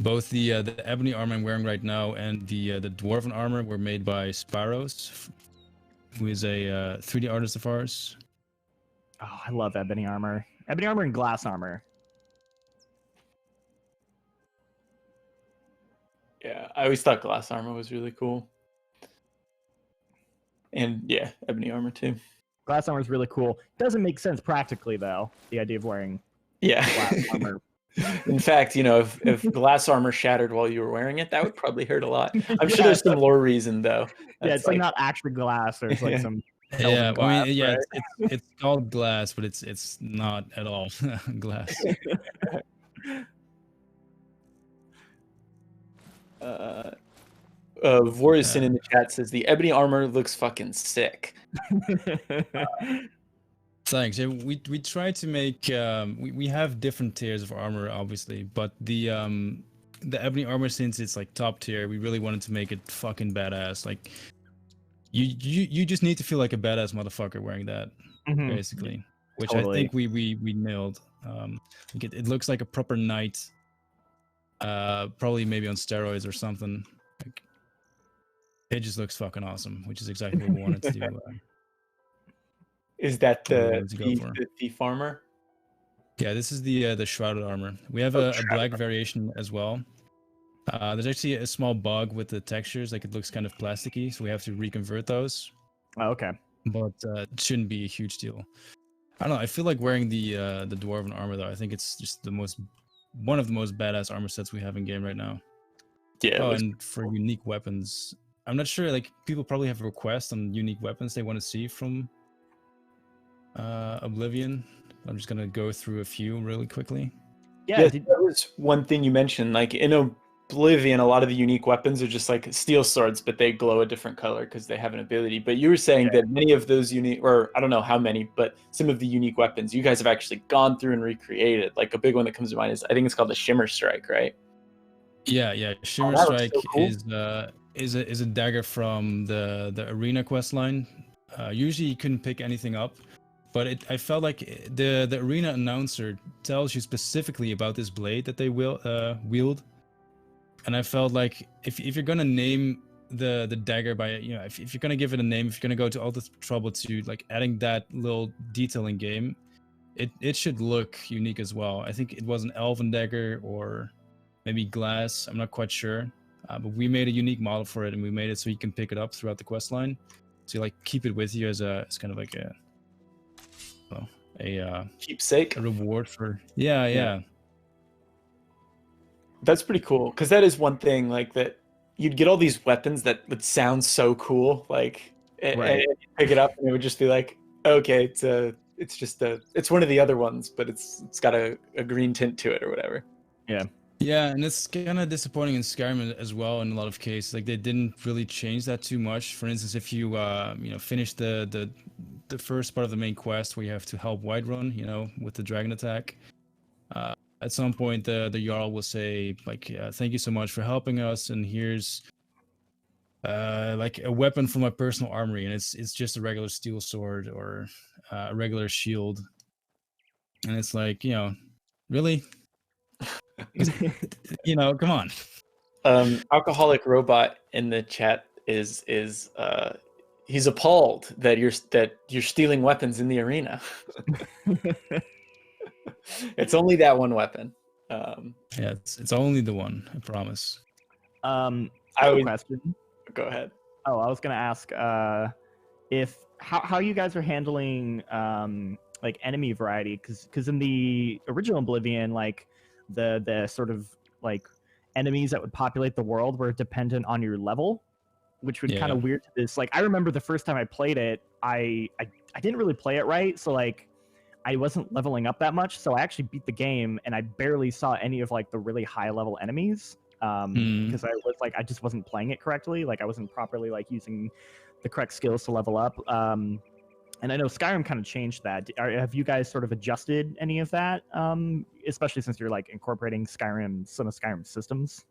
both the Ebony Armor I'm wearing right now and the Dwarven Armor were made by Spyros, who is a 3D artist of ours. Oh, I love Ebony Armor. Ebony Armor and Glass Armor. Yeah, I always thought Glass Armor was really cool. And yeah, Ebony Armor too. Glass Armor is really cool. Doesn't make sense practically, though, the idea of wearing glass armor. In fact, you know, if glass armor shattered while you were wearing it, that would probably hurt a lot. I'm sure there's some lore reason, though. Yeah, it's like not actually glass. There's like some. Yeah, glass, I mean, yeah, right? it's called glass, but it's not at all glass. Vorison in the chat says the Ebony Armor looks fucking sick. Thanks. Yeah, we try to make we have different tiers of armor, obviously, but the Ebony Armor, since it's like top tier, we really wanted to make it fucking badass. Like you just need to feel like a badass motherfucker wearing that, basically, which I think we nailed. Like it looks like a proper knight, probably maybe on steroids or something. Like, it just looks fucking awesome, which is exactly what we wanted to do. Is that the thief armor? Yeah, this is the Shrouded Armor. We have a black variation as well. There's actually a small bug with the textures, like it looks kind of plasticky, so we have to reconvert those. Oh, okay. But it shouldn't be a huge deal. I don't know. I feel like wearing the Dwarven Armor though. I think it's just one of the most badass armor sets we have in game right now. Yeah. Oh, and for unique weapons, I'm not sure. Like people probably have requests on unique weapons they want to see from Oblivion. I'm just gonna go through a few really quickly. Yeah, that was one thing you mentioned. Like in Oblivion, a lot of the unique weapons are just like steel swords, but they glow a different color because they have an ability. But you were saying that many of those unique, or I don't know how many, but some of the unique weapons you guys have actually gone through and recreated. Like a big one that comes to mind is, I think it's called the Shimmer Strike, right? Yeah. Shimmer Strike so cool. is a dagger from the Arena quest line. Usually you couldn't pick anything up. But I felt like the arena announcer tells you specifically about this blade that they wield, and I felt like if you're gonna name the dagger by, you know, if you're gonna give it a name, if you're gonna go to all the trouble to like adding that little detail in game, it should look unique as well. I think it was an elven dagger or maybe glass. I'm not quite sure, but we made a unique model for it, and we made it so you can pick it up throughout the quest line, so you like keep it with you as kind of like a keepsake, a reward for yeah. That's pretty cool, because that is one thing, like that you'd get all these weapons that would sound so cool, like and you pick it up and it would just be like, okay, it's one of the other ones, but it's got a green tint to it or whatever. Yeah, and it's kind of disappointing in Skyrim as well in a lot of cases. Like they didn't really change that too much. For instance, if you finish the first part of the main quest where you have to help Whiterun, you know, with the dragon attack, at some point the Jarl will say like, thank you so much for helping us, and here's like a weapon from my personal armory, and it's just a regular steel sword or a regular shield, and it's like, you know, really. You know, come on. Alcoholic Robot in the chat is he's appalled that you're stealing weapons in the arena. It's only that one weapon. Yeah, it's only the one, I promise. I have a question. Go ahead. Oh, I was gonna ask how you guys are handling like enemy variety, because in the original Oblivion, like the sort of like enemies that would populate the world were dependent on your level, which would kind of weird to this. Like I remember the first time I played it, I didn't really play it right, so like I wasn't leveling up that much, so I actually beat the game and I barely saw any of like the really high level enemies because I was like I just wasn't playing it correctly. Like I wasn't properly like using the correct skills to level up. And I know Skyrim kind of changed that. Have you guys sort of adjusted any of that, especially since you're like incorporating some of Skyrim systems?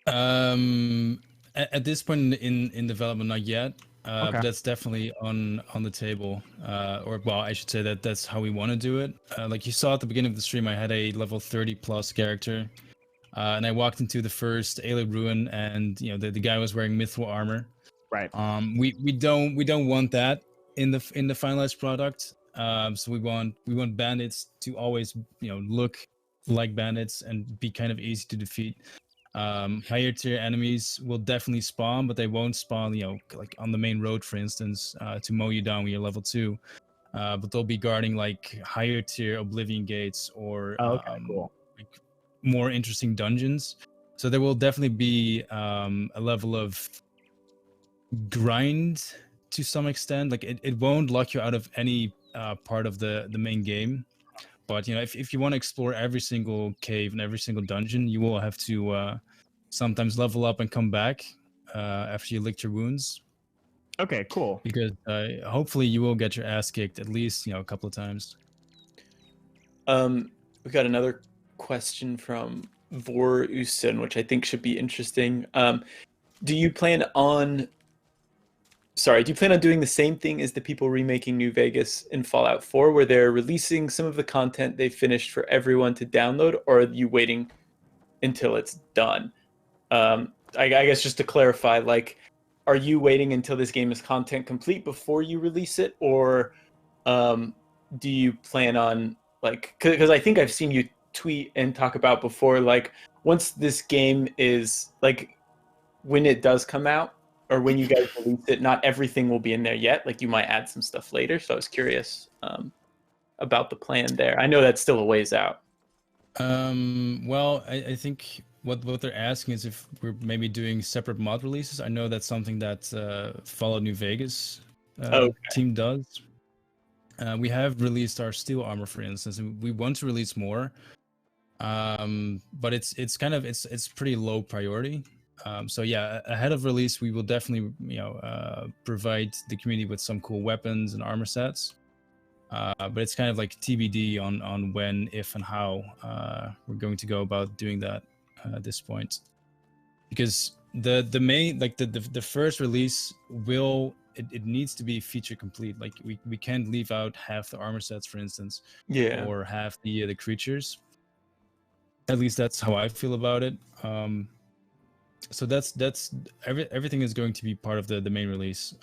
At this point in development, not yet. Okay. But that's definitely on the table. Or well, I should say that's how we want to do it. Like you saw at the beginning of the stream, I had a level 30 plus character, and I walked into the first Ayla ruin, and the guy was wearing mithril armor. Right. We don't want that in the finalized product. So we want bandits to always look like bandits and be kind of easy to defeat. Higher tier enemies will definitely spawn, but they won't spawn like on the main road, for instance, to mow you down when you're level 2. But they'll be guarding like higher tier Oblivion gates or cool. like more interesting dungeons. So there will definitely be a level of grind to some extent. Like it won't lock you out of any part of the main game. But if you want to explore every single cave and every single dungeon, you will have to sometimes level up and come back after you licked your wounds. Okay, cool. Because hopefully you will get your ass kicked at least a couple of times. We got another question from Vor Usen, which I think should be interesting. Do you plan on doing the same thing as the people remaking New Vegas in Fallout 4, where they're releasing some of the content they finished for everyone to download, or are you waiting until it's done? I guess just to clarify, like, are you waiting until this game is content complete before you release it, or do you plan on, like, because I think I've seen you tweet and talk about before, like, once this game is, like, when it does come out, or when you guys release it, not everything will be in there yet. Like you might add some stuff later. So I was curious about the plan there. I know that's still a ways out. Well, I think what they're asking is if we're maybe doing separate mod releases. I know that's something that Fallout New Vegas team does. We have released our steel armor, for instance, and we want to release more. But it's kind of it's pretty low priority. So yeah, ahead of release, we will definitely provide the community with some cool weapons and armor sets. But it's kind of like TBD on when, if, and how we're going to go about doing that at this point. Because the main, like the first release it needs to be feature complete. Like we can't leave out half the armor sets, for instance, or half the creatures. At least that's how I feel about it. So that's everything is going to be part of the main release.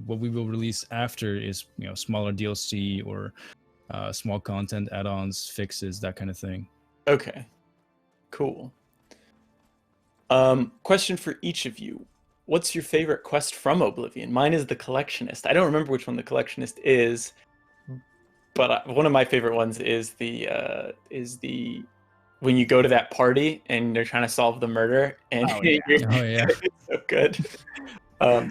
What we will release after is smaller DLC or small content add-ons, fixes, that kind of thing. Okay, cool. Question for each of you: what's your favorite quest from Oblivion? Mine is the Collectionist. I don't remember which one the Collectionist is, but one of my favorite ones is the when you go to that party and they're trying to solve the murder, and it's so good. I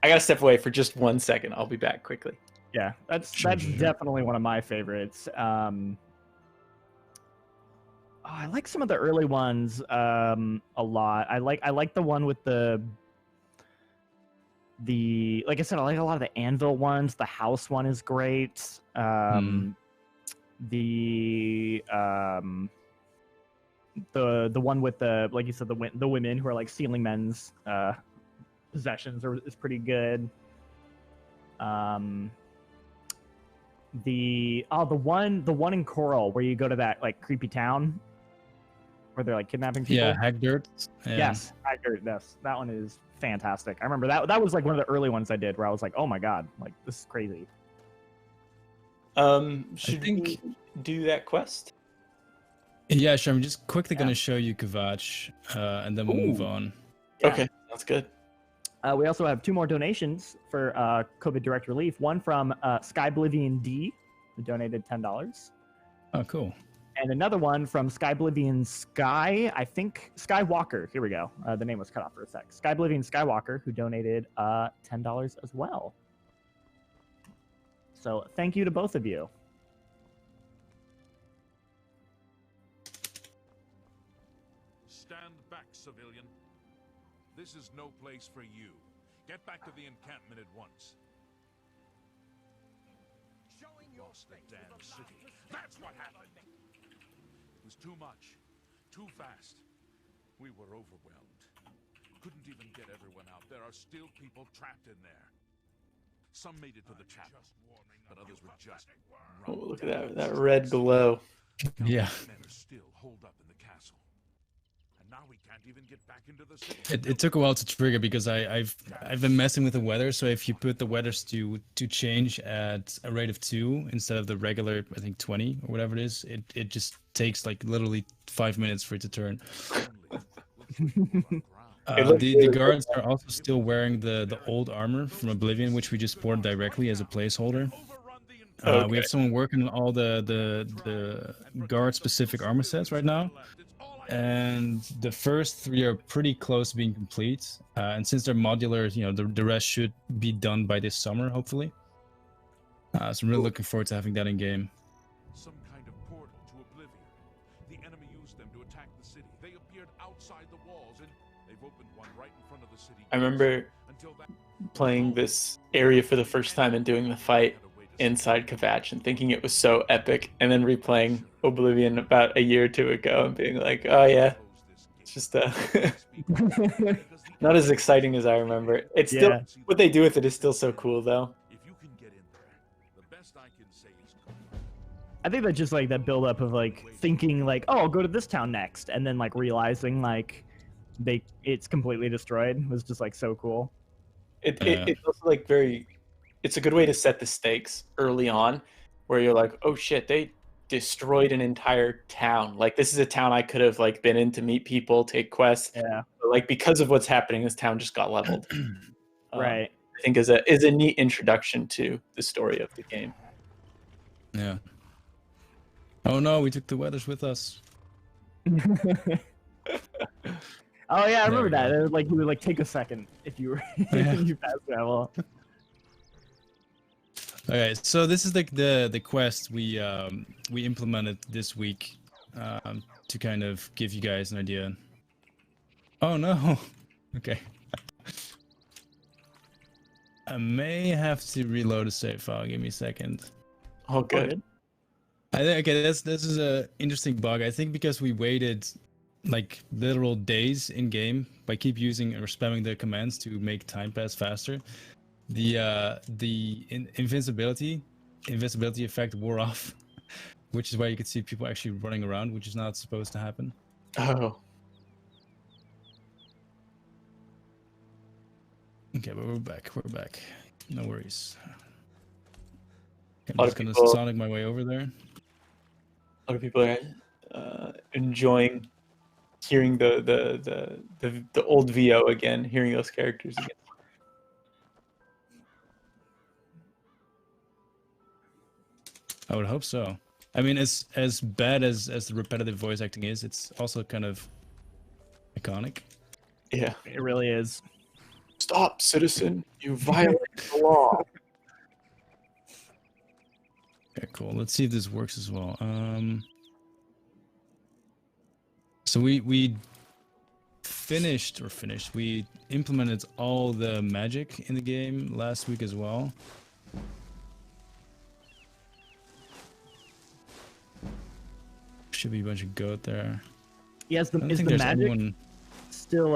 gotta step away for just 1 second. I'll be back quickly. Yeah, that's definitely one of my favorites. I like some of the early ones a lot. I like the one with the like I said, I like a lot of the anvil ones. The house one is great. The one with the, like you said, the women who are like stealing men's possessions is pretty good. The one in Coral where you go to that like creepy town where they're like kidnapping people. Yeah, Hackdirt. Yeah. Yes, Hackdirt. Yes, that one is fantastic. I remember that was like one of the early ones I did where I was like, oh my god, like this is crazy. Should we do that quest? Yeah, sure. I'm just quickly going to show you Kvatch, and then we'll move on. Yeah. Okay, that's good. We also have 2 more donations for COVID direct relief. One from Skyblivion D, who donated $10. Oh, cool. And another one from Skyblivion Sky, I think Skywalker. Here we go. The name was cut off for a sec. Skyblivion Skywalker, who donated $10 as well. So thank you to both of you. Stand back, civilian. This is no place for you. Get back to the encampment at once. Lost the damn city. That's what happened. It was too much. Too fast. We were overwhelmed. Couldn't even get everyone out. There are still people trapped in there. Some made it to the chapel, but others were just Oh, look at that red glow. Yeah. men are still holed up in the castle. And now we can't even get back into the city. It took a while to trigger because I've been messing with the weather. So if you put the weathers to change at a rate of 2 instead of the regular, I think 20 or whatever it is, it just takes like literally 5 minutes for it to turn. The guards are also still wearing the old armor from Oblivion, which we just bought directly as a placeholder. We have someone working on all the guard specific armor sets right now. And the first 3 are pretty close to being complete. And since they're modular, you know, the rest should be done by this summer, hopefully. So I'm really looking forward to having that in game. Some kind of portal to Oblivion. The enemy used them to attack the city. They appeared outside the walls, and they've opened one right in front of the city. I remember playing this area for the first time and doing the fight inside Kvatch and thinking it was so epic, and then replaying Oblivion about a year or 2 ago and being like, oh yeah, it's just not as exciting as I remember. It's still, what they do with it is still so cool though. If you can get in there, the best I can say is I think that just like that build up of like thinking like, oh, I'll go to this town next, and then like realizing like it's completely destroyed was just like so cool. It's also like it's a good way to set the stakes early on, where you're like, oh shit, they destroyed an entire town. Like, this is a town I could have like been in to meet people, take quests. Yeah. But, like, because of what's happening, this town just got leveled. Right. I think is a neat introduction to the story of the game. Yeah. Oh no, we took the weathers with us. Oh yeah, I remember that. It was like you would like take a second if you were you fast travel. Okay, so this is like the quest we implemented this week to kind of give you guys an idea. Oh no. Okay. I may have to reload a save file. Give me a second. Oh, good. I think this is a interesting bug. I think because we waited like literal days in game by keep using or spamming the commands to make time pass faster. The invincibility effect wore off, which is why you could see people actually running around, which is not supposed to happen. Oh. Okay, but we're back. We're back. No worries. A I'm lot just of gonna people- Sonic my way over there. A lot of people are enjoying hearing the old VO again, hearing those characters again. I would hope so. I mean, as bad as the repetitive voice acting is, it's also kind of iconic. Yeah. It really is. Stop, citizen! You violate the law. Okay, cool. Let's see if this works as well. So we finished. We implemented all the magic in the game last week as well. Should be a bunch of goat there. Yes, I don't is think the there's magic anyone... still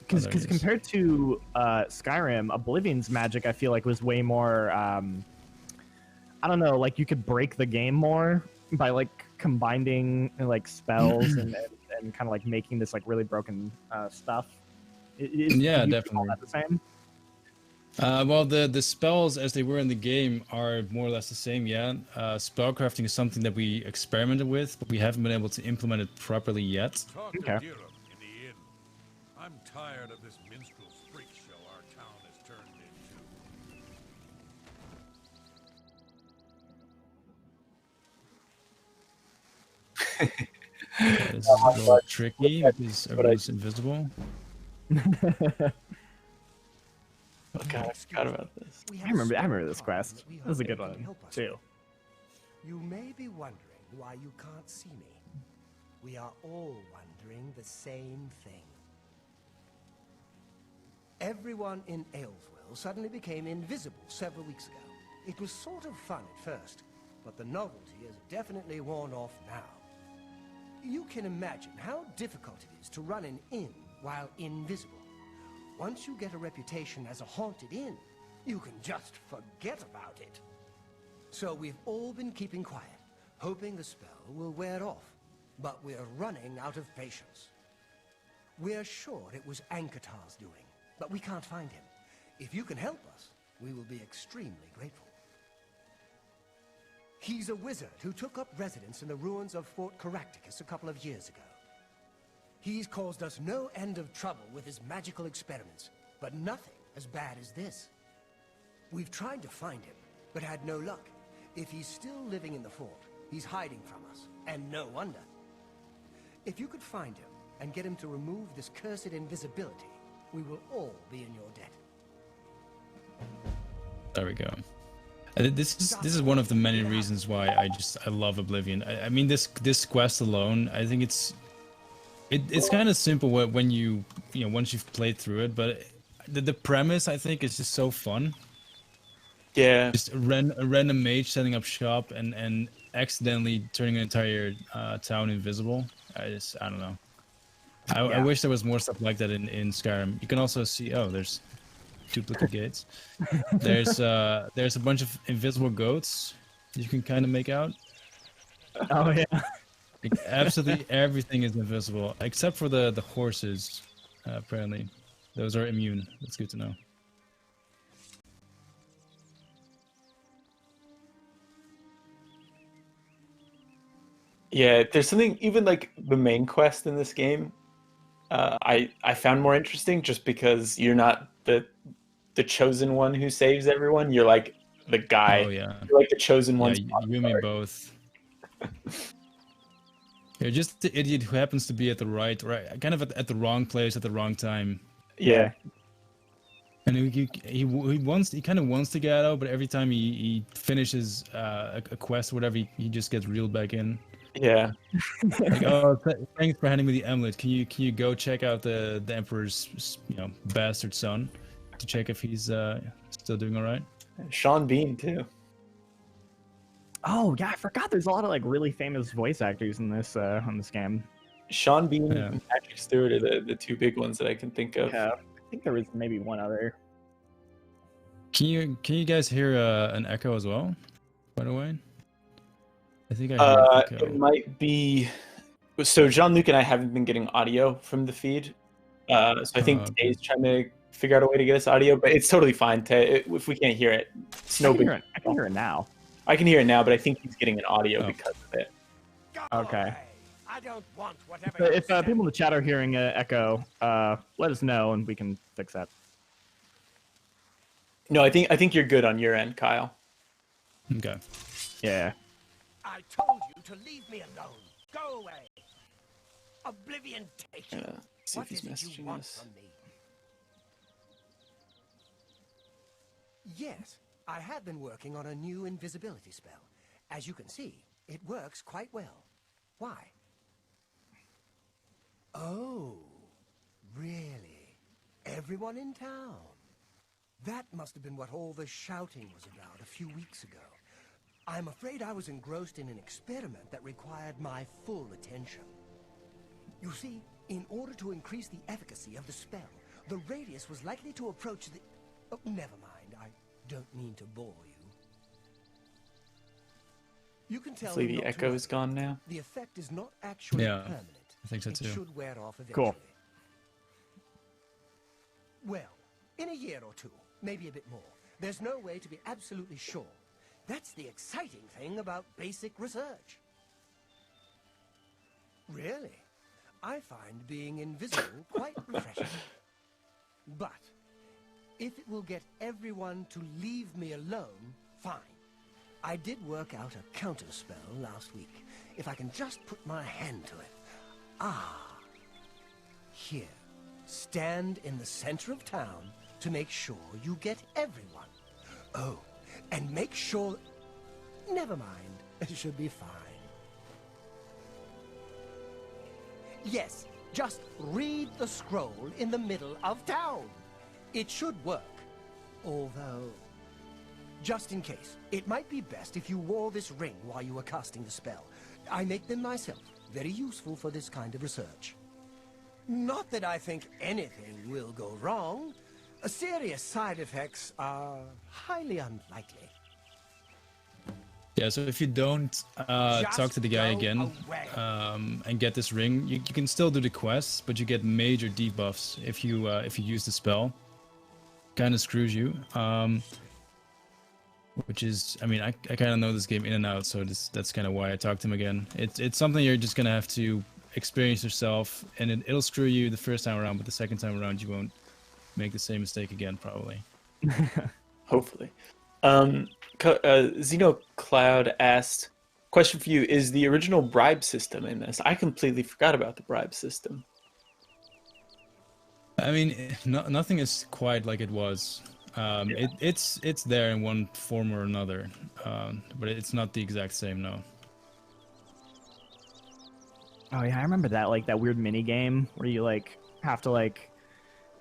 because Oh, there it is. compared to Skyrim, Oblivion's magic I feel like was way more I don't know, like you could break the game more by like combining like spells and kind of like making this like really broken stuff. Yeah, do you definitely. call that the same? Well, the spells as they were in the game are more or less the same, yeah. Spellcrafting is something that we experimented with, but we haven't been able to implement it properly yet. talk to Okay. Dira in the inn. I'm tired of this minstrel's freak show our town has turned into. This is a little tricky because everyone's invisible. Oh god, I forgot about this. I remember this quest. This was a good one too. You may be wondering why you can't see me. We are all wondering the same thing. Everyone in Aylesville suddenly became invisible several weeks ago. It was sort of fun at first, but the novelty has definitely worn off now. You can imagine how difficult it is to run an inn while invisible. Once you get a reputation as a haunted inn, you can just forget about it. So we've all been keeping quiet, hoping the spell will wear off. But we're running out of patience. We're sure it was Ankatar's doing, but we can't find him. If you can help us, we will be extremely grateful. He's a wizard who took up residence in the ruins of Fort Caractacus a couple of years ago. He's caused us no end of trouble with his magical experiments, but nothing as bad as this. We've tried to find him, but had no luck. If he's still living in the fort, he's hiding from us, and no wonder. If you could find him and get him to remove this cursed invisibility, we will all be in your debt. There we go. This is one of the many reasons why I love Oblivion. I mean, this quest alone, I think it's kind of simple when you once you've played through it, but the premise I think is just so fun. Yeah. Just a random mage setting up shop and accidentally turning an entire town invisible. I don't know. I wish there was more stuff like that in Skyrim. You can also see there's duplicate gates. There's a bunch of invisible goats you can kind of make out. Oh yeah. Like, absolutely everything is invisible except for the horses. Apparently, those are immune. That's good to know. Yeah, there's something even like the main quest in this game. I found more interesting just because you're not the chosen one who saves everyone. You're like the guy. Oh yeah. You're like the chosen one. Yeah, you and me both. You're just the idiot who happens to be at the right, kind of at the wrong place at the wrong time. Yeah. And he kind of wants to get out, but every time he finishes a quest or whatever, he just gets reeled back in. Yeah. Like, oh, thanks for handing me the amulet. Can you go check out the emperor's bastard son to check if he's still doing all right? Sean Bean too. Oh yeah, I forgot. There's a lot of like really famous voice actors in this on this game. Sean Bean and Patrick Stewart are the two big ones that I can think of. Yeah, I think there was maybe one other. Can you guys hear an echo as well? By the way, I think I hear an echo. It might be. So Jean-Luc and I haven't been getting audio from the feed. So I think Tay's trying to figure out a way to get us audio, but it's totally fine. Tay, if we can't hear it, it's no big. I can hear it now. I can hear it now, but I think he's getting an audio because of it. Okay. I don't want whatever. If people in the chat are hearing an echo, let us know and we can fix that. No, I think you're good on your end, Kyle. Okay. Yeah. I told you to leave me alone. Go away. Oblivion take you. See What if he's is it you messaging want us. from me? Yes, I have been working on a new invisibility spell. As you can see, it works quite well. Why? Oh, really? Everyone in town? That must have been what all the shouting was about a few weeks ago. I'm afraid I was engrossed in an experiment that required my full attention. You see, in order to increase the efficacy of the spell, the radius was likely to approach the... Oh, never mind. I don't mean to bore you. You can tell Hopefully me the not to echo is worry. gone now. The effect is not actually permanent. I think so It too. should wear off eventually. Cool. Well, in a year or two, maybe a bit more. There's no way to be absolutely sure. That's the exciting thing about basic research. Really? I find being invisible quite refreshing. But if it will get everyone to leave me alone, fine. I did work out a counter spell last week. If I can just put my hand to it. Ah. Here. Stand in the center of town to make sure you get everyone. Oh, and make sure... Never mind. It should be fine. Yes, just read the scroll in the middle of town. It should work. Although, just in case, it might be best if you wore this ring while you were casting the spell. I make them myself. Very useful for this kind of research. Not that I think anything will go wrong. Serious side effects are highly unlikely. Yeah, so if you don't talk to the guy again and get this ring, you can still do the quests, but you get major debuffs if you use the spell. Kind of screws you. Which is, I mean, I kind of know this game in and out, so that's kind of why I talked to him again. It's something you're just gonna have to experience yourself, and it'll screw you the first time around, but the second time around you won't make the same mistake again, probably. Hopefully. Xeno Cloud asked, question for you, is the original bribe system in this? I completely forgot about the bribe system. I mean, nothing is quite like it was. It's there in one form or another, but it's not the exact same, no. Oh yeah, I remember that, like that weird mini game where you like have to like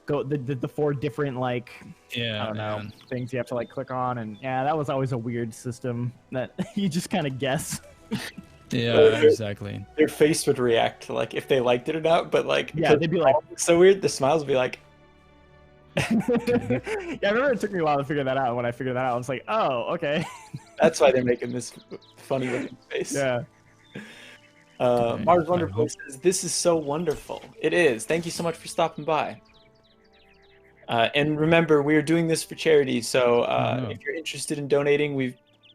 go the 4 different like I don't know things you have to like click on, and yeah, that was always a weird system that you just kind of guess. Yeah, exactly. Their face would react to like if they liked it or not, but like yeah, they'd be like so weird. The smiles would be like. Yeah, I remember it took me a while to figure that out. When I figured that out, I was like, oh, okay. That's why they're making this funny looking face. Yeah. Mars Wonderful says, this is so wonderful. It is. Thank you so much for stopping by. And remember, we're doing this for charity, so if you're interested in donating,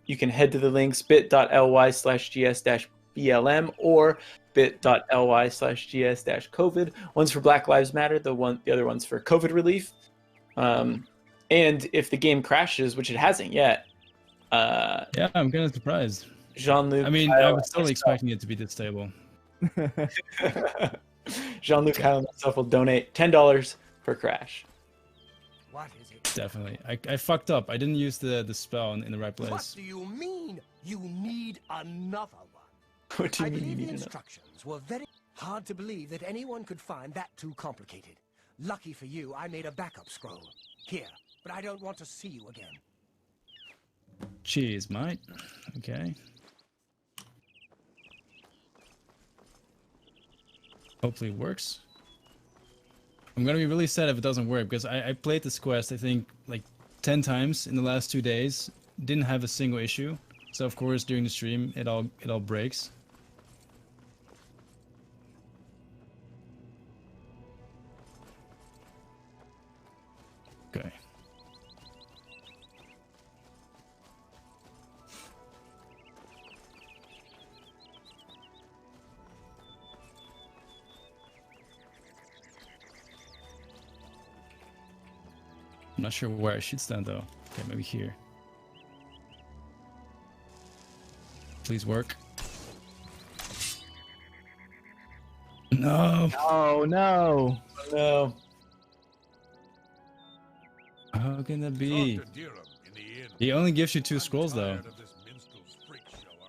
you can head to the links bit.ly/gs-blm or bit.ly/gs-covid. One's for Black Lives Matter, the other one's for COVID relief. And if the game crashes, which it hasn't yet, yeah, I'm kind of surprised. Jean-Luc. I mean, I was totally expecting it to be this stable. Jean-Luc Kyle himself will donate $10 per crash. What is it? Definitely. I fucked up. I didn't use the spell in the right place. What do you mean? You need another one. What do you I mean believe you the need another? instructions were very hard to believe that anyone could find that too complicated. Lucky for you, I made a backup scroll. Here, but I don't want to see you again. Cheers, mate. Okay. Hopefully it works. I'm gonna be really sad if it doesn't work, because I played this quest I think like 10 times in the last 2 days. Didn't have a single issue. So of course during the stream it all breaks. Okay. I'm not sure where I should stand though. Okay, maybe here. Please work. No. Oh no. No. How can that be? He only gives you 2 scrolls though.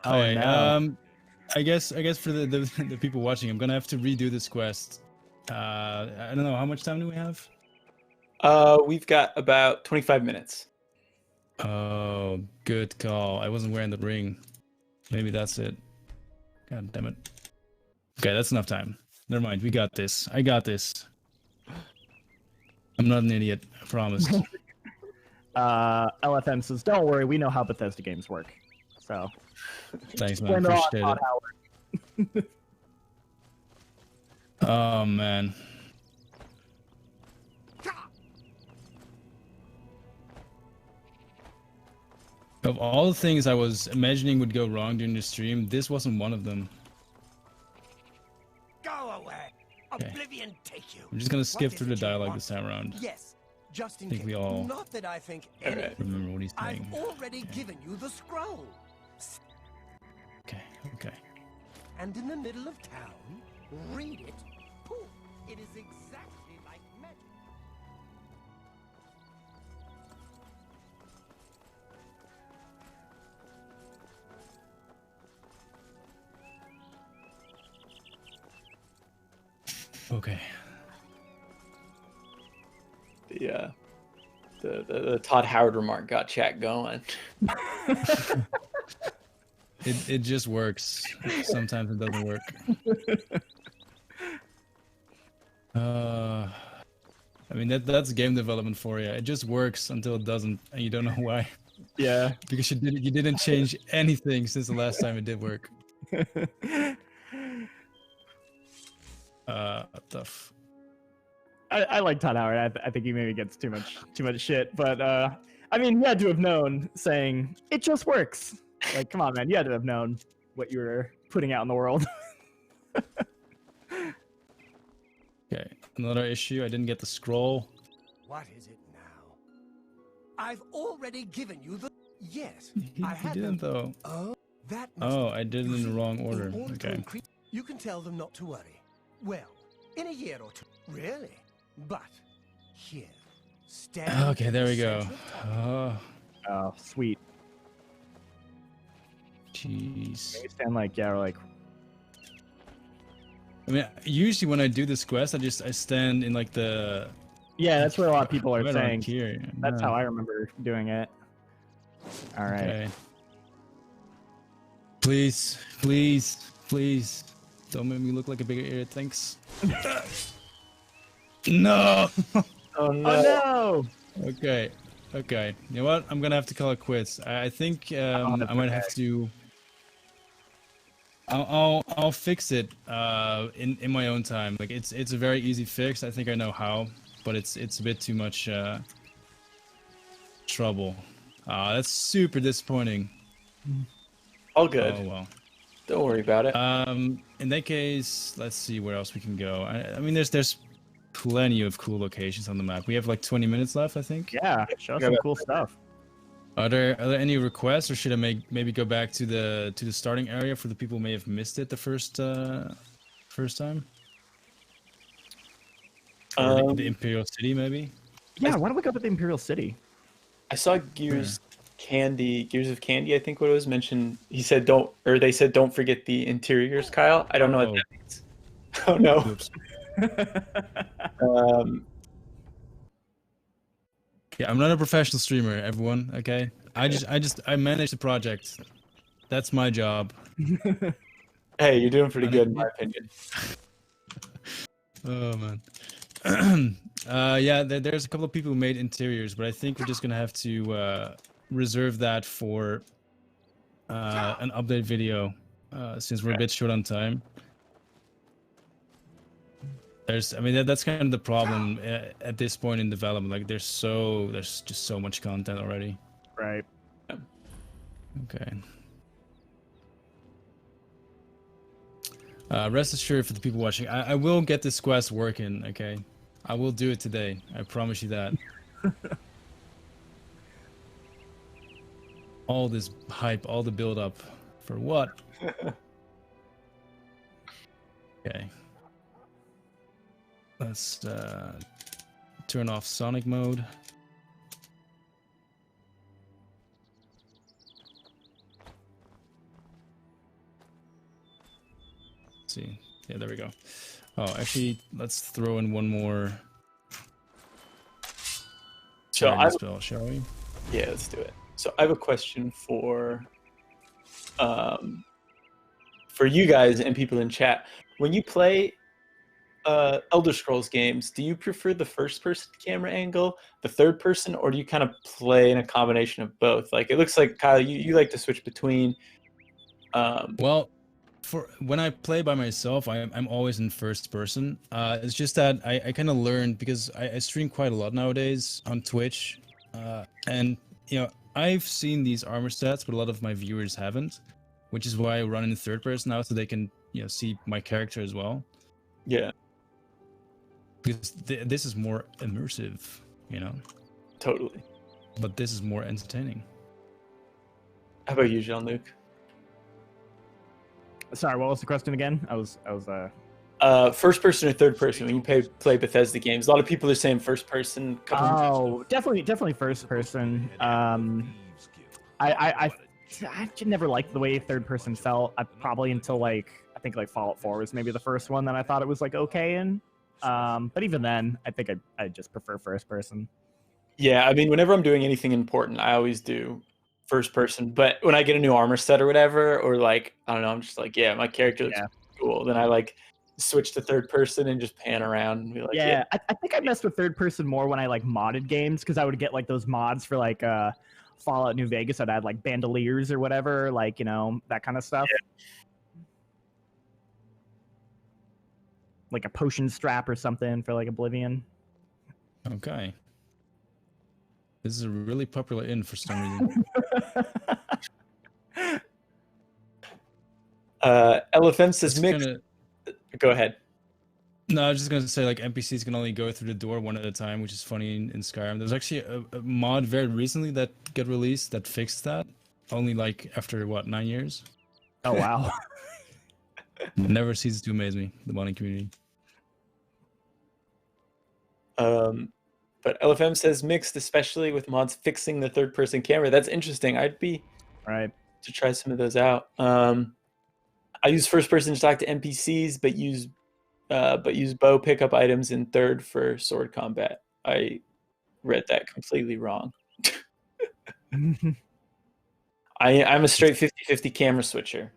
Oh Okay, no. I guess for the people watching, I'm gonna have to redo this quest. I don't know, how much time do we have? We've got about 25 minutes. Oh, good call. I wasn't wearing the ring. Maybe that's it. God damn it. Okay, that's enough time. Never mind, we got this. I got this. I'm not an idiot, I promise. LFM says, don't worry, we know how Bethesda games work. So Thanks, man. Appreciate it. Oh, man. Of all the things I was imagining would go wrong during the stream, this wasn't one of them. Go away. Oblivion take you. I'm just gonna skip What through the is it you dialogue want? this time around. Yes, just in I think case. we all Not that I think Alright. anything. remember what he's saying. I've already given you the scroll. Okay. And in the middle of town, read it. Poof! It is exactly like magic. Okay. The Todd Howard remark got chat going. It just works. Sometimes it doesn't work. I mean that's game development for you. It just works until it doesn't, and you don't know why. Yeah. Because you didn't change anything since the last time it did work. Tough. I like Todd Howard. I think he maybe gets too much shit, but I mean, he had to have known, saying it just works. Like, come on, man, you had to have known what you were putting out in the world. Okay, another issue. I didn't get the scroll. What is it now? I've already given you the... Yes, You I had didn't them. though. Oh, that must Oh, I did it in the wrong In order. order to Okay. increase... You can tell them not to worry. Well, in a year or two. Really? But here, stand... Okay, there we in the go. center of town. Oh, Oh, sweet. jeez. Maybe stand like, yeah, or like, I mean, usually when I do this quest, I stand in like the yeah, that's what a lot of people are right around saying. here. That's Yeah. how I remember doing it. All right. Okay. Please, please, please, don't make me look like a bigger idiot. Thanks. No. Oh Oh no! Okay. Okay. You know what? I'm gonna have to call it quits. I think I might have to. I'll fix it in my own time. Like it's a very easy fix. I think I know how, but it's a bit too much trouble. That's super disappointing. All good. Oh well. Don't worry about it. In that case, let's see where else we can go. I mean, there's plenty of cool locations on the map. We have like 20 minutes left, I think. Yeah, show us some cool stuff. Are there any requests, or should I maybe go back to the starting area for the people who may have missed it the first time? Or the Imperial City, maybe. Yeah, why don't we go to the Imperial City? I saw Gears of Candy, I think what it was mentioned. He said they said don't forget the interiors, Kyle. I don't know what that means. Oh no. Oops. Um, Yeah, I'm not a professional streamer, everyone. Okay, I manage the project. That's my job. hey, you're doing pretty good in my opinion. Oh man. Yeah, there's a couple of people who made interiors, but I think we're just gonna have to reserve that for an update video, since we're a bit short on time. I mean, that's kind of the problem at this point in development. Like, there's just so much content already. Right. Okay. Rest assured, for the people watching, I will get this quest working. Okay, I will do it today. I promise you that. All this hype, all the build up, for what? Okay. Let's turn off Sonic mode. Let's see. Yeah, there we go. Oh, actually, let's throw in one more spell, shall we? Yeah, let's do it. So I have a question for you guys and people in chat. When you play Elder Scrolls games, do you prefer the first person camera angle, the third person, or do you kind of play in a combination of both? Like, it looks like, Kyle, you like to switch between Well, for when I play by myself, I'm always in first person. It's just that I kind of learned, because I stream quite a lot nowadays on Twitch, and I've seen these armor stats, but a lot of my viewers haven't, which is why I run in third person now, so they can see my character as well. Yeah, because this is more immersive, totally. but this is more entertaining. How about you, Jean-Luc? Sorry, what was the question again? I was First person or third person when you play Bethesda games? A lot of people are saying first person. Definitely first person. I never liked the way third person felt. Probably until I think Fallout 4 was maybe the first one that I thought it was okay in. But even then, I think I just prefer first person. Yeah, I mean, whenever I'm doing anything important, I always do first person. But when I get a new armor set or whatever, or I don't know, I'm just yeah, my character looks cool. Then I switch to third person and just pan around and be like, yeah. I think I messed with third person more when I modded games, because I would get those mods for Fallout New Vegas. I'd add bandoliers or whatever, that kind of stuff. Yeah. Like a potion strap or something for Oblivion. Okay. This is a really popular in for some reason. LFM says mix. Go ahead. No, I was just gonna say NPCs can only go through the door one at a time, which is funny in Skyrim. There's actually a mod very recently that got released that fixed that. Only after 9 years. Oh wow. Never ceases to amaze me, the modding community. But LFM says mixed, especially with mods fixing the third person camera. That's interesting. I'd be right to try some of those out. I use first person to talk to NPCs, but use bow pickup items in third for sword combat. I read that completely wrong. I'm a straight 50-50 camera switcher.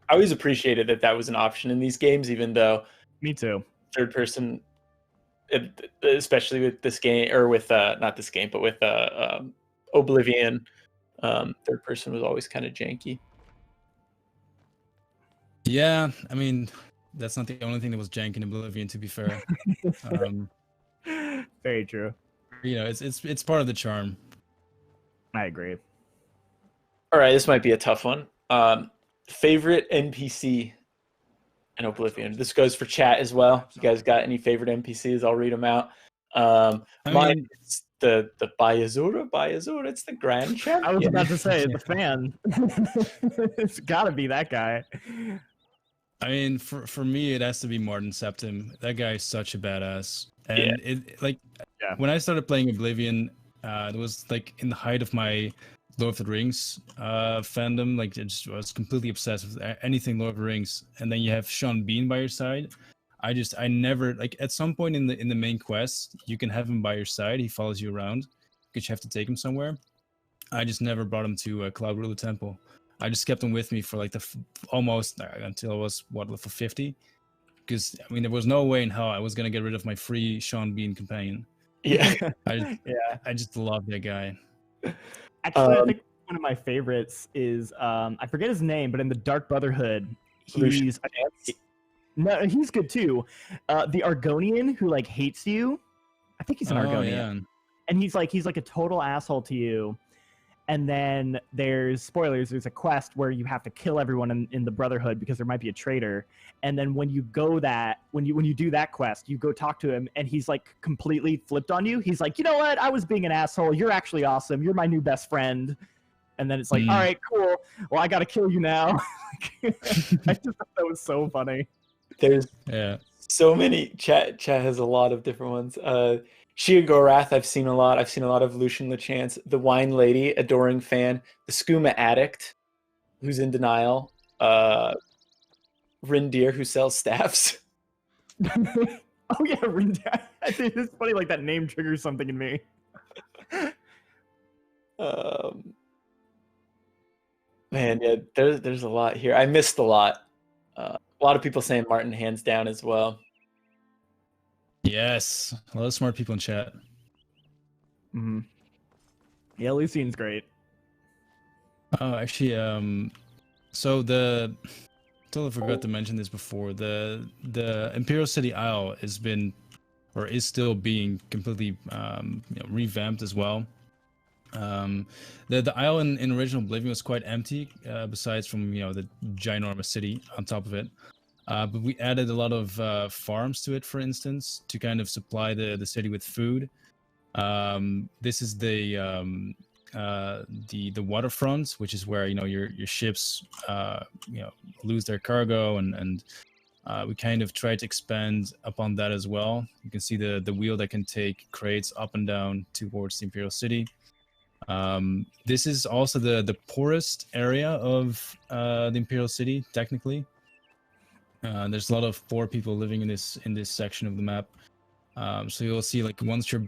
I always appreciated that was an option in these games, even though me too. Third person, especially with this game, or with not this game, but with Oblivion, third person was always kind of janky. Yeah, I mean, that's not the only thing that was jank in Oblivion, to be fair. Very true. It's part of the charm. I agree. All right, this might be a tough one. Favorite NPC in Oblivion. This goes for chat as well. If you guys got any favorite NPCs, I'll read them out. Mine is the Bayazura. It's the Grand Champ. I was about to say the fan. It's got to be that guy. I mean, for me, it has to be Martin Septim. That guy is such a badass. And when I started playing Oblivion, it was in the height of my Lord of the Rings fandom. I was completely obsessed with anything Lord of the Rings. And then you have Sean Bean by your side. I never at some point in the main quest, you can have him by your side. He follows you around because you have to take him somewhere. I just never brought him to Cloud Ruler Temple. I just kept him with me for almost until I was level 50. Because I mean, there was no way in hell I was gonna get rid of my free Sean Bean companion. Yeah, I just love that guy. Actually, I think one of my favorites is I forget his name, but in the Dark Brotherhood, he's good too. The Argonian who hates you. I think he's an Argonian, yeah. And he's a total asshole to you. And then there's spoilers. There's a quest where you have to kill everyone in the Brotherhood because there might be a traitor. And then when you do that quest, you go talk to him, and he's completely flipped on you. He's like, you know what? I was being an asshole. You're actually awesome. You're my new best friend. And then it's all right, cool. Well, I got to kill you now. I just thought that was so funny. There's so many. Chat has a lot of different ones. Shia Gorath, I've seen a lot. I've seen a lot of Lucian LeChance, the Wine Lady, adoring fan, the Skooma Addict, who's in denial, Rindir, who sells staffs. Oh yeah, Rindir. It's funny, that name triggers something in me. Man, yeah, there's a lot here. I missed a lot. A lot of people saying Martin hands down as well. Yes, a lot of smart people in chat. Mm-hmm. Yeah, Lucian's great. Oh, actually, so totally forgot to mention this before. The Imperial City Isle is still being completely revamped as well. The isle in original Oblivion was quite empty, besides from the ginormous city on top of it. But we added a lot of farms to it, for instance, to kind of supply the city with food. This is the the waterfront, which is where your ships lose their cargo, and we kind of try to expand upon that as well. You can see the wheel that can take crates up and down towards the Imperial City. This is also the poorest area of the Imperial City, technically. There's a lot of poor people living in this section of the map. So you'll see, like, once you're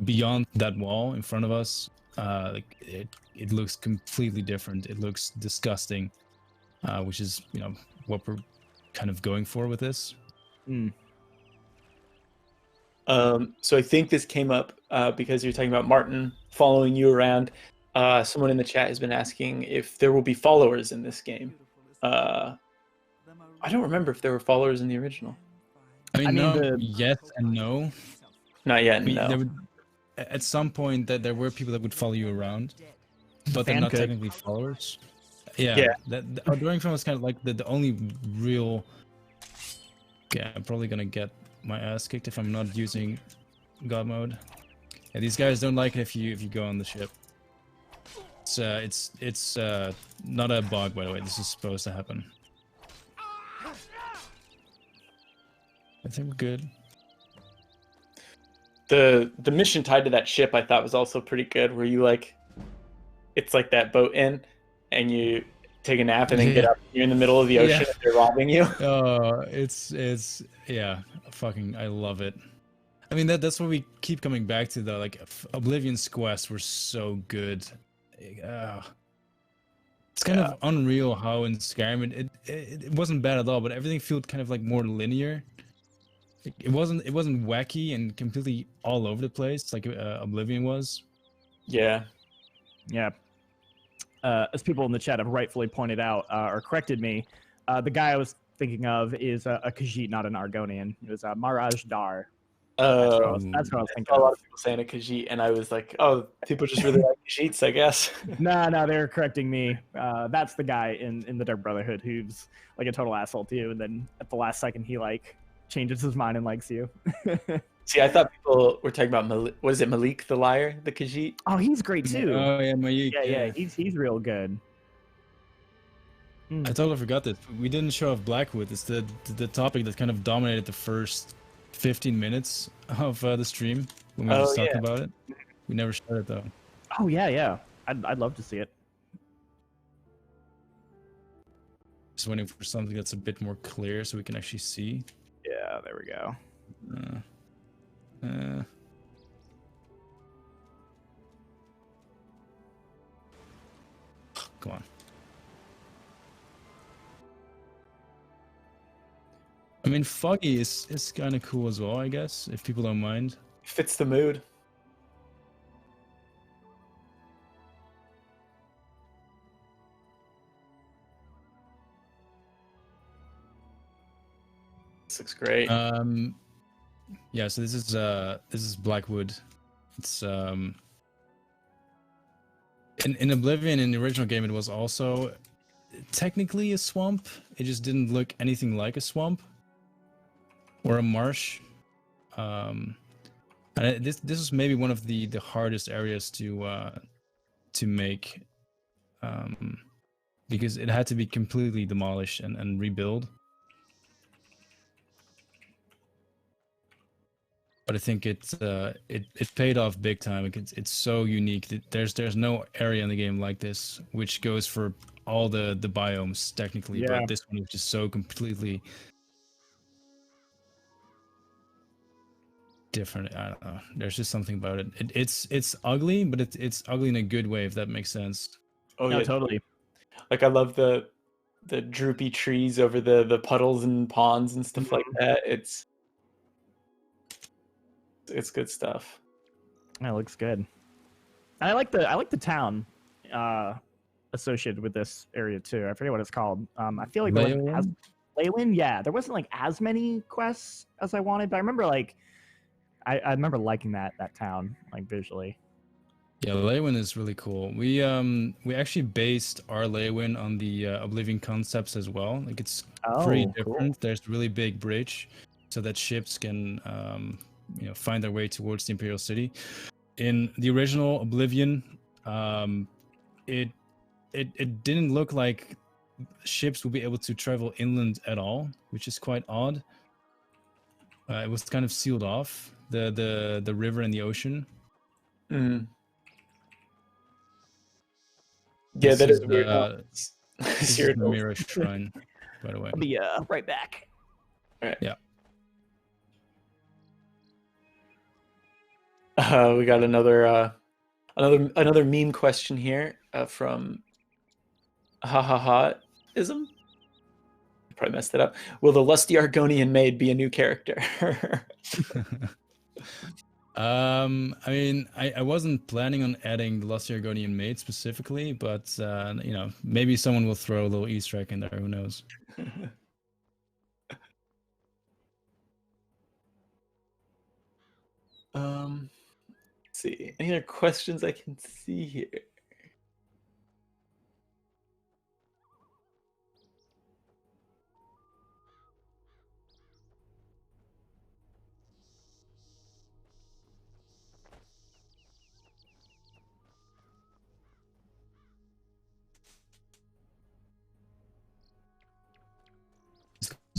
beyond that wall in front of us, like it looks completely different. It looks disgusting, which is what we're kind of going for with this. So I think this came up because you're talking about Martin following you around. Someone in the chat has been asking if there will be followers in this game. I don't remember if there were followers in the original. I mean, yes and no. Not yet, no. At some point, that there were people that would follow you around, but they're not technically followers. Yeah. During film was kind of like the only real. Okay, I'm probably gonna get my ass kicked if I'm not using God mode. Yeah, these guys don't like it if you go on the ship. It's not a bug, by the way. This is supposed to happen. I think we're good. The mission tied to that ship I thought was also pretty good, where you it's like that boat in, and you take a nap and then get up. You're in the middle of the ocean and they're robbing you. Oh, it's fucking, I love it. I mean that's what we keep coming back to though. Like Oblivion's quests were so good. It's kind of unreal how in Skyrim it wasn't bad at all, but everything felt kind of like more linear. It wasn't wacky and completely all over the place like Oblivion was. Yeah. As people in the chat have rightfully pointed out or corrected me, the guy I was thinking of is a Khajiit, not an Argonian. It was Maraj Dar. That's what I was thinking. A lot of people saying a Khajiit, and I was like, oh, people just really like Khajiits, I guess. No, they're correcting me. That's the guy in the Dark Brotherhood who's like a total asshole to you, and then at the last second he changes his mind and likes you. See, I thought people were talking about Malik the Liar, the Khajiit? Oh, he's great too. Oh yeah, Malik. Yeah, he's real good. I totally forgot that we didn't show off Blackwood. It's the topic that kind of dominated the first 15 minutes of the stream when we were just talking about it. We never showed it though. Oh yeah. I'd love to see it. Just waiting for something that's a bit more clear so we can actually see. Yeah, there we go. Come on. I mean, foggy is kind of cool as well, I guess, if people don't mind. Fits the mood. This looks great. Yeah, so this is Blackwood. It's in Oblivion, in the original game, it was also technically a swamp. It just didn't look anything like a swamp or a marsh. And this is maybe one of the hardest areas to make, because it had to be completely demolished and rebuild. But I think it paid off big time. It's so unique. There's no area in the game like this, which goes for all the biomes technically. Yeah. But this one is just so completely different. I don't know. There's just something about it. It's ugly, but it's ugly in a good way, if that makes sense. Oh no, yeah, totally. Like I love the droopy trees over the puddles and ponds and stuff like that. It's good stuff. That looks good. I like the town associated with this area too. I forget what it's called. I feel like Leyland. Yeah, there wasn't like as many quests as I wanted, but I remember I remember liking that town visually. Yeah, Leyland is really cool. We actually based our Leyland on the Oblivion concepts as well. Like it's pretty different. Cool. There's a really big bridge so that ships can find their way towards the Imperial City. In the original Oblivion, it didn't look like ships would be able to travel inland at all, which is quite odd. It was kind of sealed off, the river and the ocean. Mm. Yeah, that is weird. This is the Mirror Shrine, by the way. I'll be right back. All right. Yeah. We got another meme question here from ism. Probably messed it up. Will the lusty Argonian maid be a new character? I mean, I wasn't planning on adding the lusty Argonian maid specifically, but you know, maybe someone will throw a little Easter egg in there. Who knows? Let's see. Any other questions I can see here?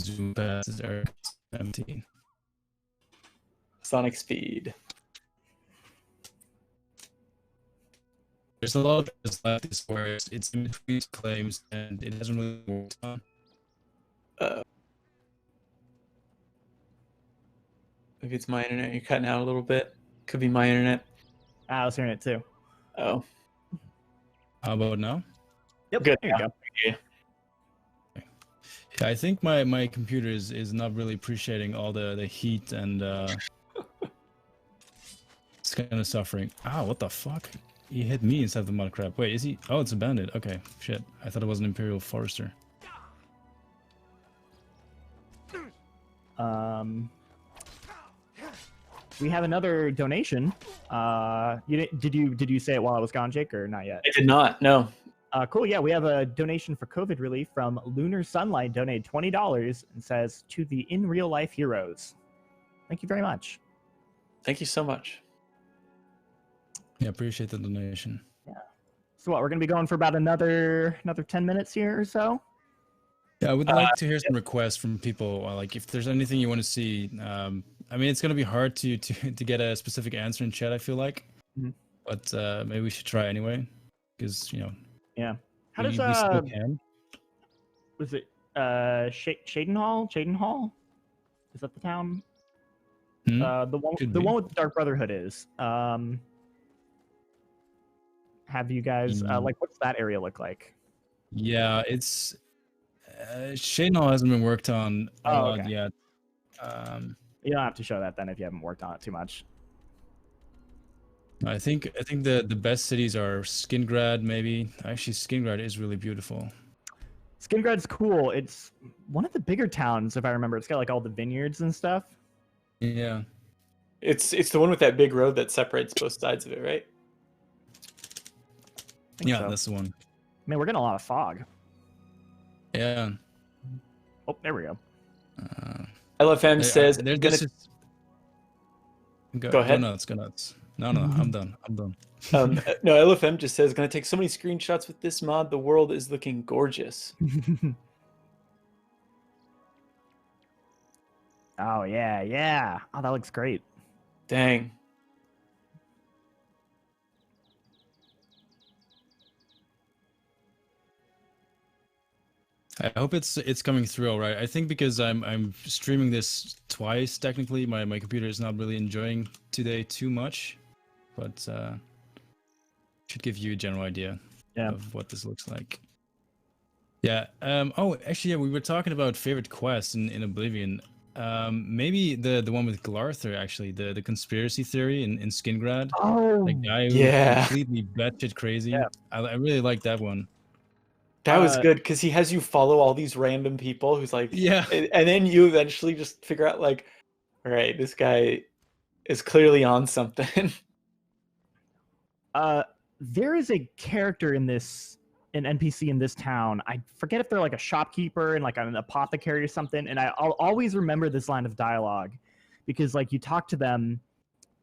Zoom passes are empty. Sonic speed. There's a lot of this like this where it's in between claims and it hasn't really worked on. Maybe it's my internet. You're cutting out a little bit. Could be my internet. I was hearing it too. Oh. How about now? Yep. Good. There you go. Yeah. Yeah, I think my computer is not really appreciating all the heat and it's kind of suffering. Ow, what the fuck? He hit me instead of the mud crab. Wait, is he? Oh, it's a bandit. Okay, shit. I thought it was an Imperial forester. We have another donation. Did you say it while I was gone, Jake, or not yet? I did not. No. Cool. Yeah, we have a donation for COVID relief from Lunar Sunlight. Donated $20 and says, "To the in real life heroes." Thank you very much. Thank you so much. Yeah, appreciate the donation. Yeah. So what? We're gonna be going for about another 10 minutes here or so. Yeah, I would like to hear some requests from people. Like, if there's anything you want to see. I mean, it's gonna be hard to get a specific answer in chat. I feel like, but maybe we should try anyway, because you know. Yeah. How we does still can. was it Shadenhall? Shadenhall? Is that the town? Hmm? The one Could the be. one with the Dark Brotherhood is. Have you guys like what's that area look like? Yeah, it's Shadenhall hasn't been worked on a lot okay. yet. You don't have to show that then if you haven't worked on it too much. I think the best cities are Skingrad, maybe. Actually, Skingrad is really beautiful. Skingrad's cool. It's one of the bigger towns, if I remember. It's got like all the vineyards and stuff. Yeah. It's the one with that big road that separates both sides of it, right? Yeah, so. that's the one. Man, we're getting a lot of fog. Yeah. Oh, there we go. LFM says there's gonna... just... Go ahead. Go nuts. No, I'm done. No, LFM just says gonna take so many screenshots with this mod. The world is looking gorgeous. Oh yeah. Oh, that looks great. Dang. I hope it's coming through all right. I think because I'm streaming this twice technically, my computer is not really enjoying today too much, but should give you a general idea of what this looks like. Yeah. Oh, actually, yeah, we were talking about favorite quests in Oblivion. Maybe the one with Glarther, actually, the conspiracy theory in Skingrad. Oh, the guy who completely batshit crazy. Yeah. I really like that one. That was good because he has you follow all these random people who's like, yeah, and then you eventually just figure out like, all right, this guy is clearly on something. There is a character in an NPC in this town. I forget if they're like a shopkeeper and like an apothecary or something. And I'll always remember this line of dialogue because like you talk to them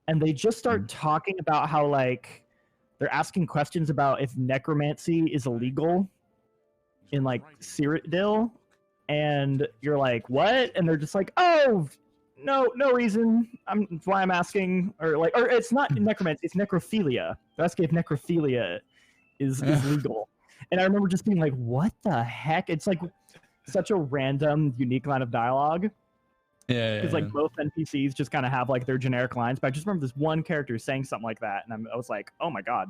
and they just start talking about how like they're asking questions about if necromancy is illegal in like Cyrodiil, and you're like, what? And they're just like, oh, no reason. That's why I'm asking, or it's not necromancy, it's necrophilia. They're asking if necrophilia is legal. And I remember just being like, what the heck? It's like such a random, unique line of dialogue. Yeah. Because like both NPCs just kind of have like their generic lines, but I just remember this one character saying something like that, and I was like, oh my god.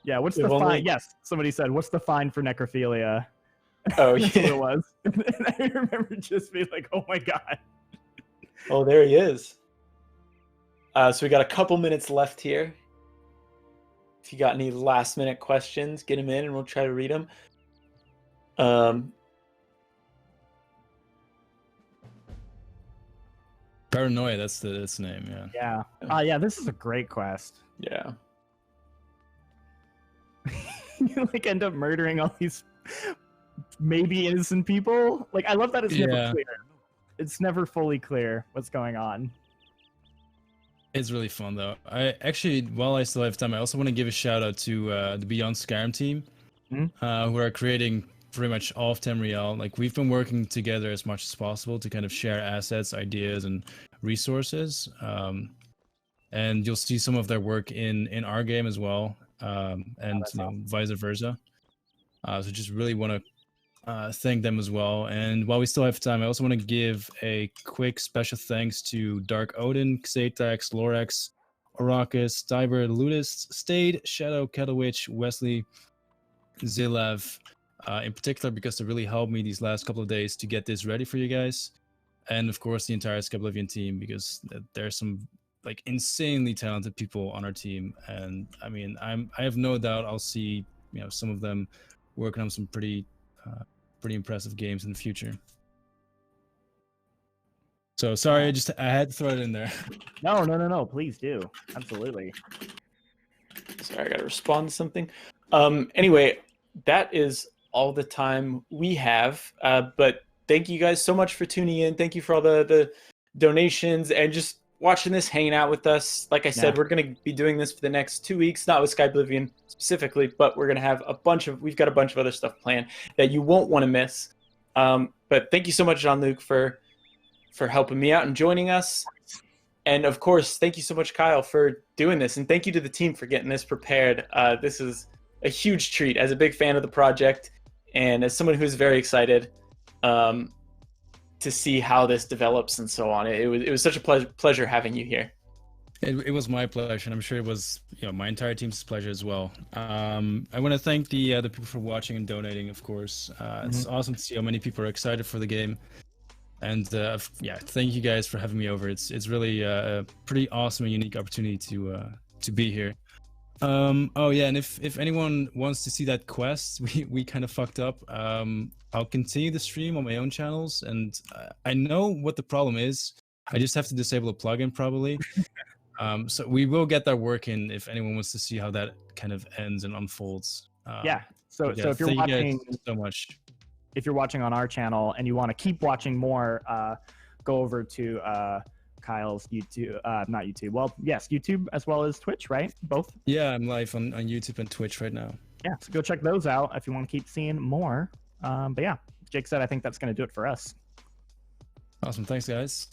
Yeah, what's the fine? Yes, somebody said, what's the fine for necrophilia? Oh, That's yeah. what it was. And I remember just being like, oh my god. Oh, there he is. So we got a couple minutes left here. If you got any last minute questions, get them in and we'll try to read them. Paranoia, that's the name, yeah. Yeah. Yeah, this is a great quest. Yeah. You like end up murdering all these maybe innocent people. Like, I love that it's never clear. It's never fully clear what's going on. It's really fun though. I actually, while I still have time, I also want to give a shout out to the Beyond Skyrim team, who are creating pretty much all of Tamriel. Like, we've been working together as much as possible to kind of share assets, ideas, and resources. And you'll see some of their work in our game as well, and awesome. Vice versa. So just really want to thank them as well. And while we still have time, I also want to give a quick special thanks to Dark Odin, Xatax, Lorax, Oracus, Diver, Ludus, Stade, Shadow, Kettlewitch, Wesley, Zilav, in particular, because they really helped me these last couple of days to get this ready for you guys. And of course, the entire Skyblivion team, because there's some like insanely talented people on our team. And I mean, I have no doubt I'll see, some of them working on some pretty impressive games in the future. So sorry, I had to throw it in there. No, please do. Absolutely. Sorry, I gotta respond to something. Anyway, that is all the time we have. But thank you guys so much for tuning in. Thank you for all the donations and just watching this, hanging out with us. Like I said, we're going to be doing this for the next 2 weeks, not with Skyblivion specifically, but we're going to have we've got a bunch of other stuff planned that you won't want to miss. But thank you so much, Jean-Luc, for helping me out and joining us. And of course, thank you so much, Kyle, for doing this. And thank you to the team for getting this prepared. This is a huge treat as a big fan of the project and as someone who's very excited to see how this develops and so on. It was such a pleasure having you here. It was my pleasure, and I'm sure it was my entire team's pleasure as well. I want to thank the people for watching and donating, of course. It's awesome to see how many people are excited for the game. And thank you guys for having me over. It's really a pretty awesome and unique opportunity to be here. And if anyone wants to see that quest, we kind of fucked up. I'll continue the stream on my own channels, and I know what the problem is. I just have to disable a plugin probably. So we will get that working if anyone wants to see how that kind of ends and unfolds. So if you're watching, so much. If you're watching on our channel and you want to keep watching more, go over to Kyle's YouTube, not YouTube. Well, yes, YouTube as well as Twitch, right? Both. Yeah, I'm live on YouTube and Twitch right now. Yeah, so go check those out if you want to keep seeing more. But yeah, Jake said I think that's going to do it for us. Awesome. Thanks, guys.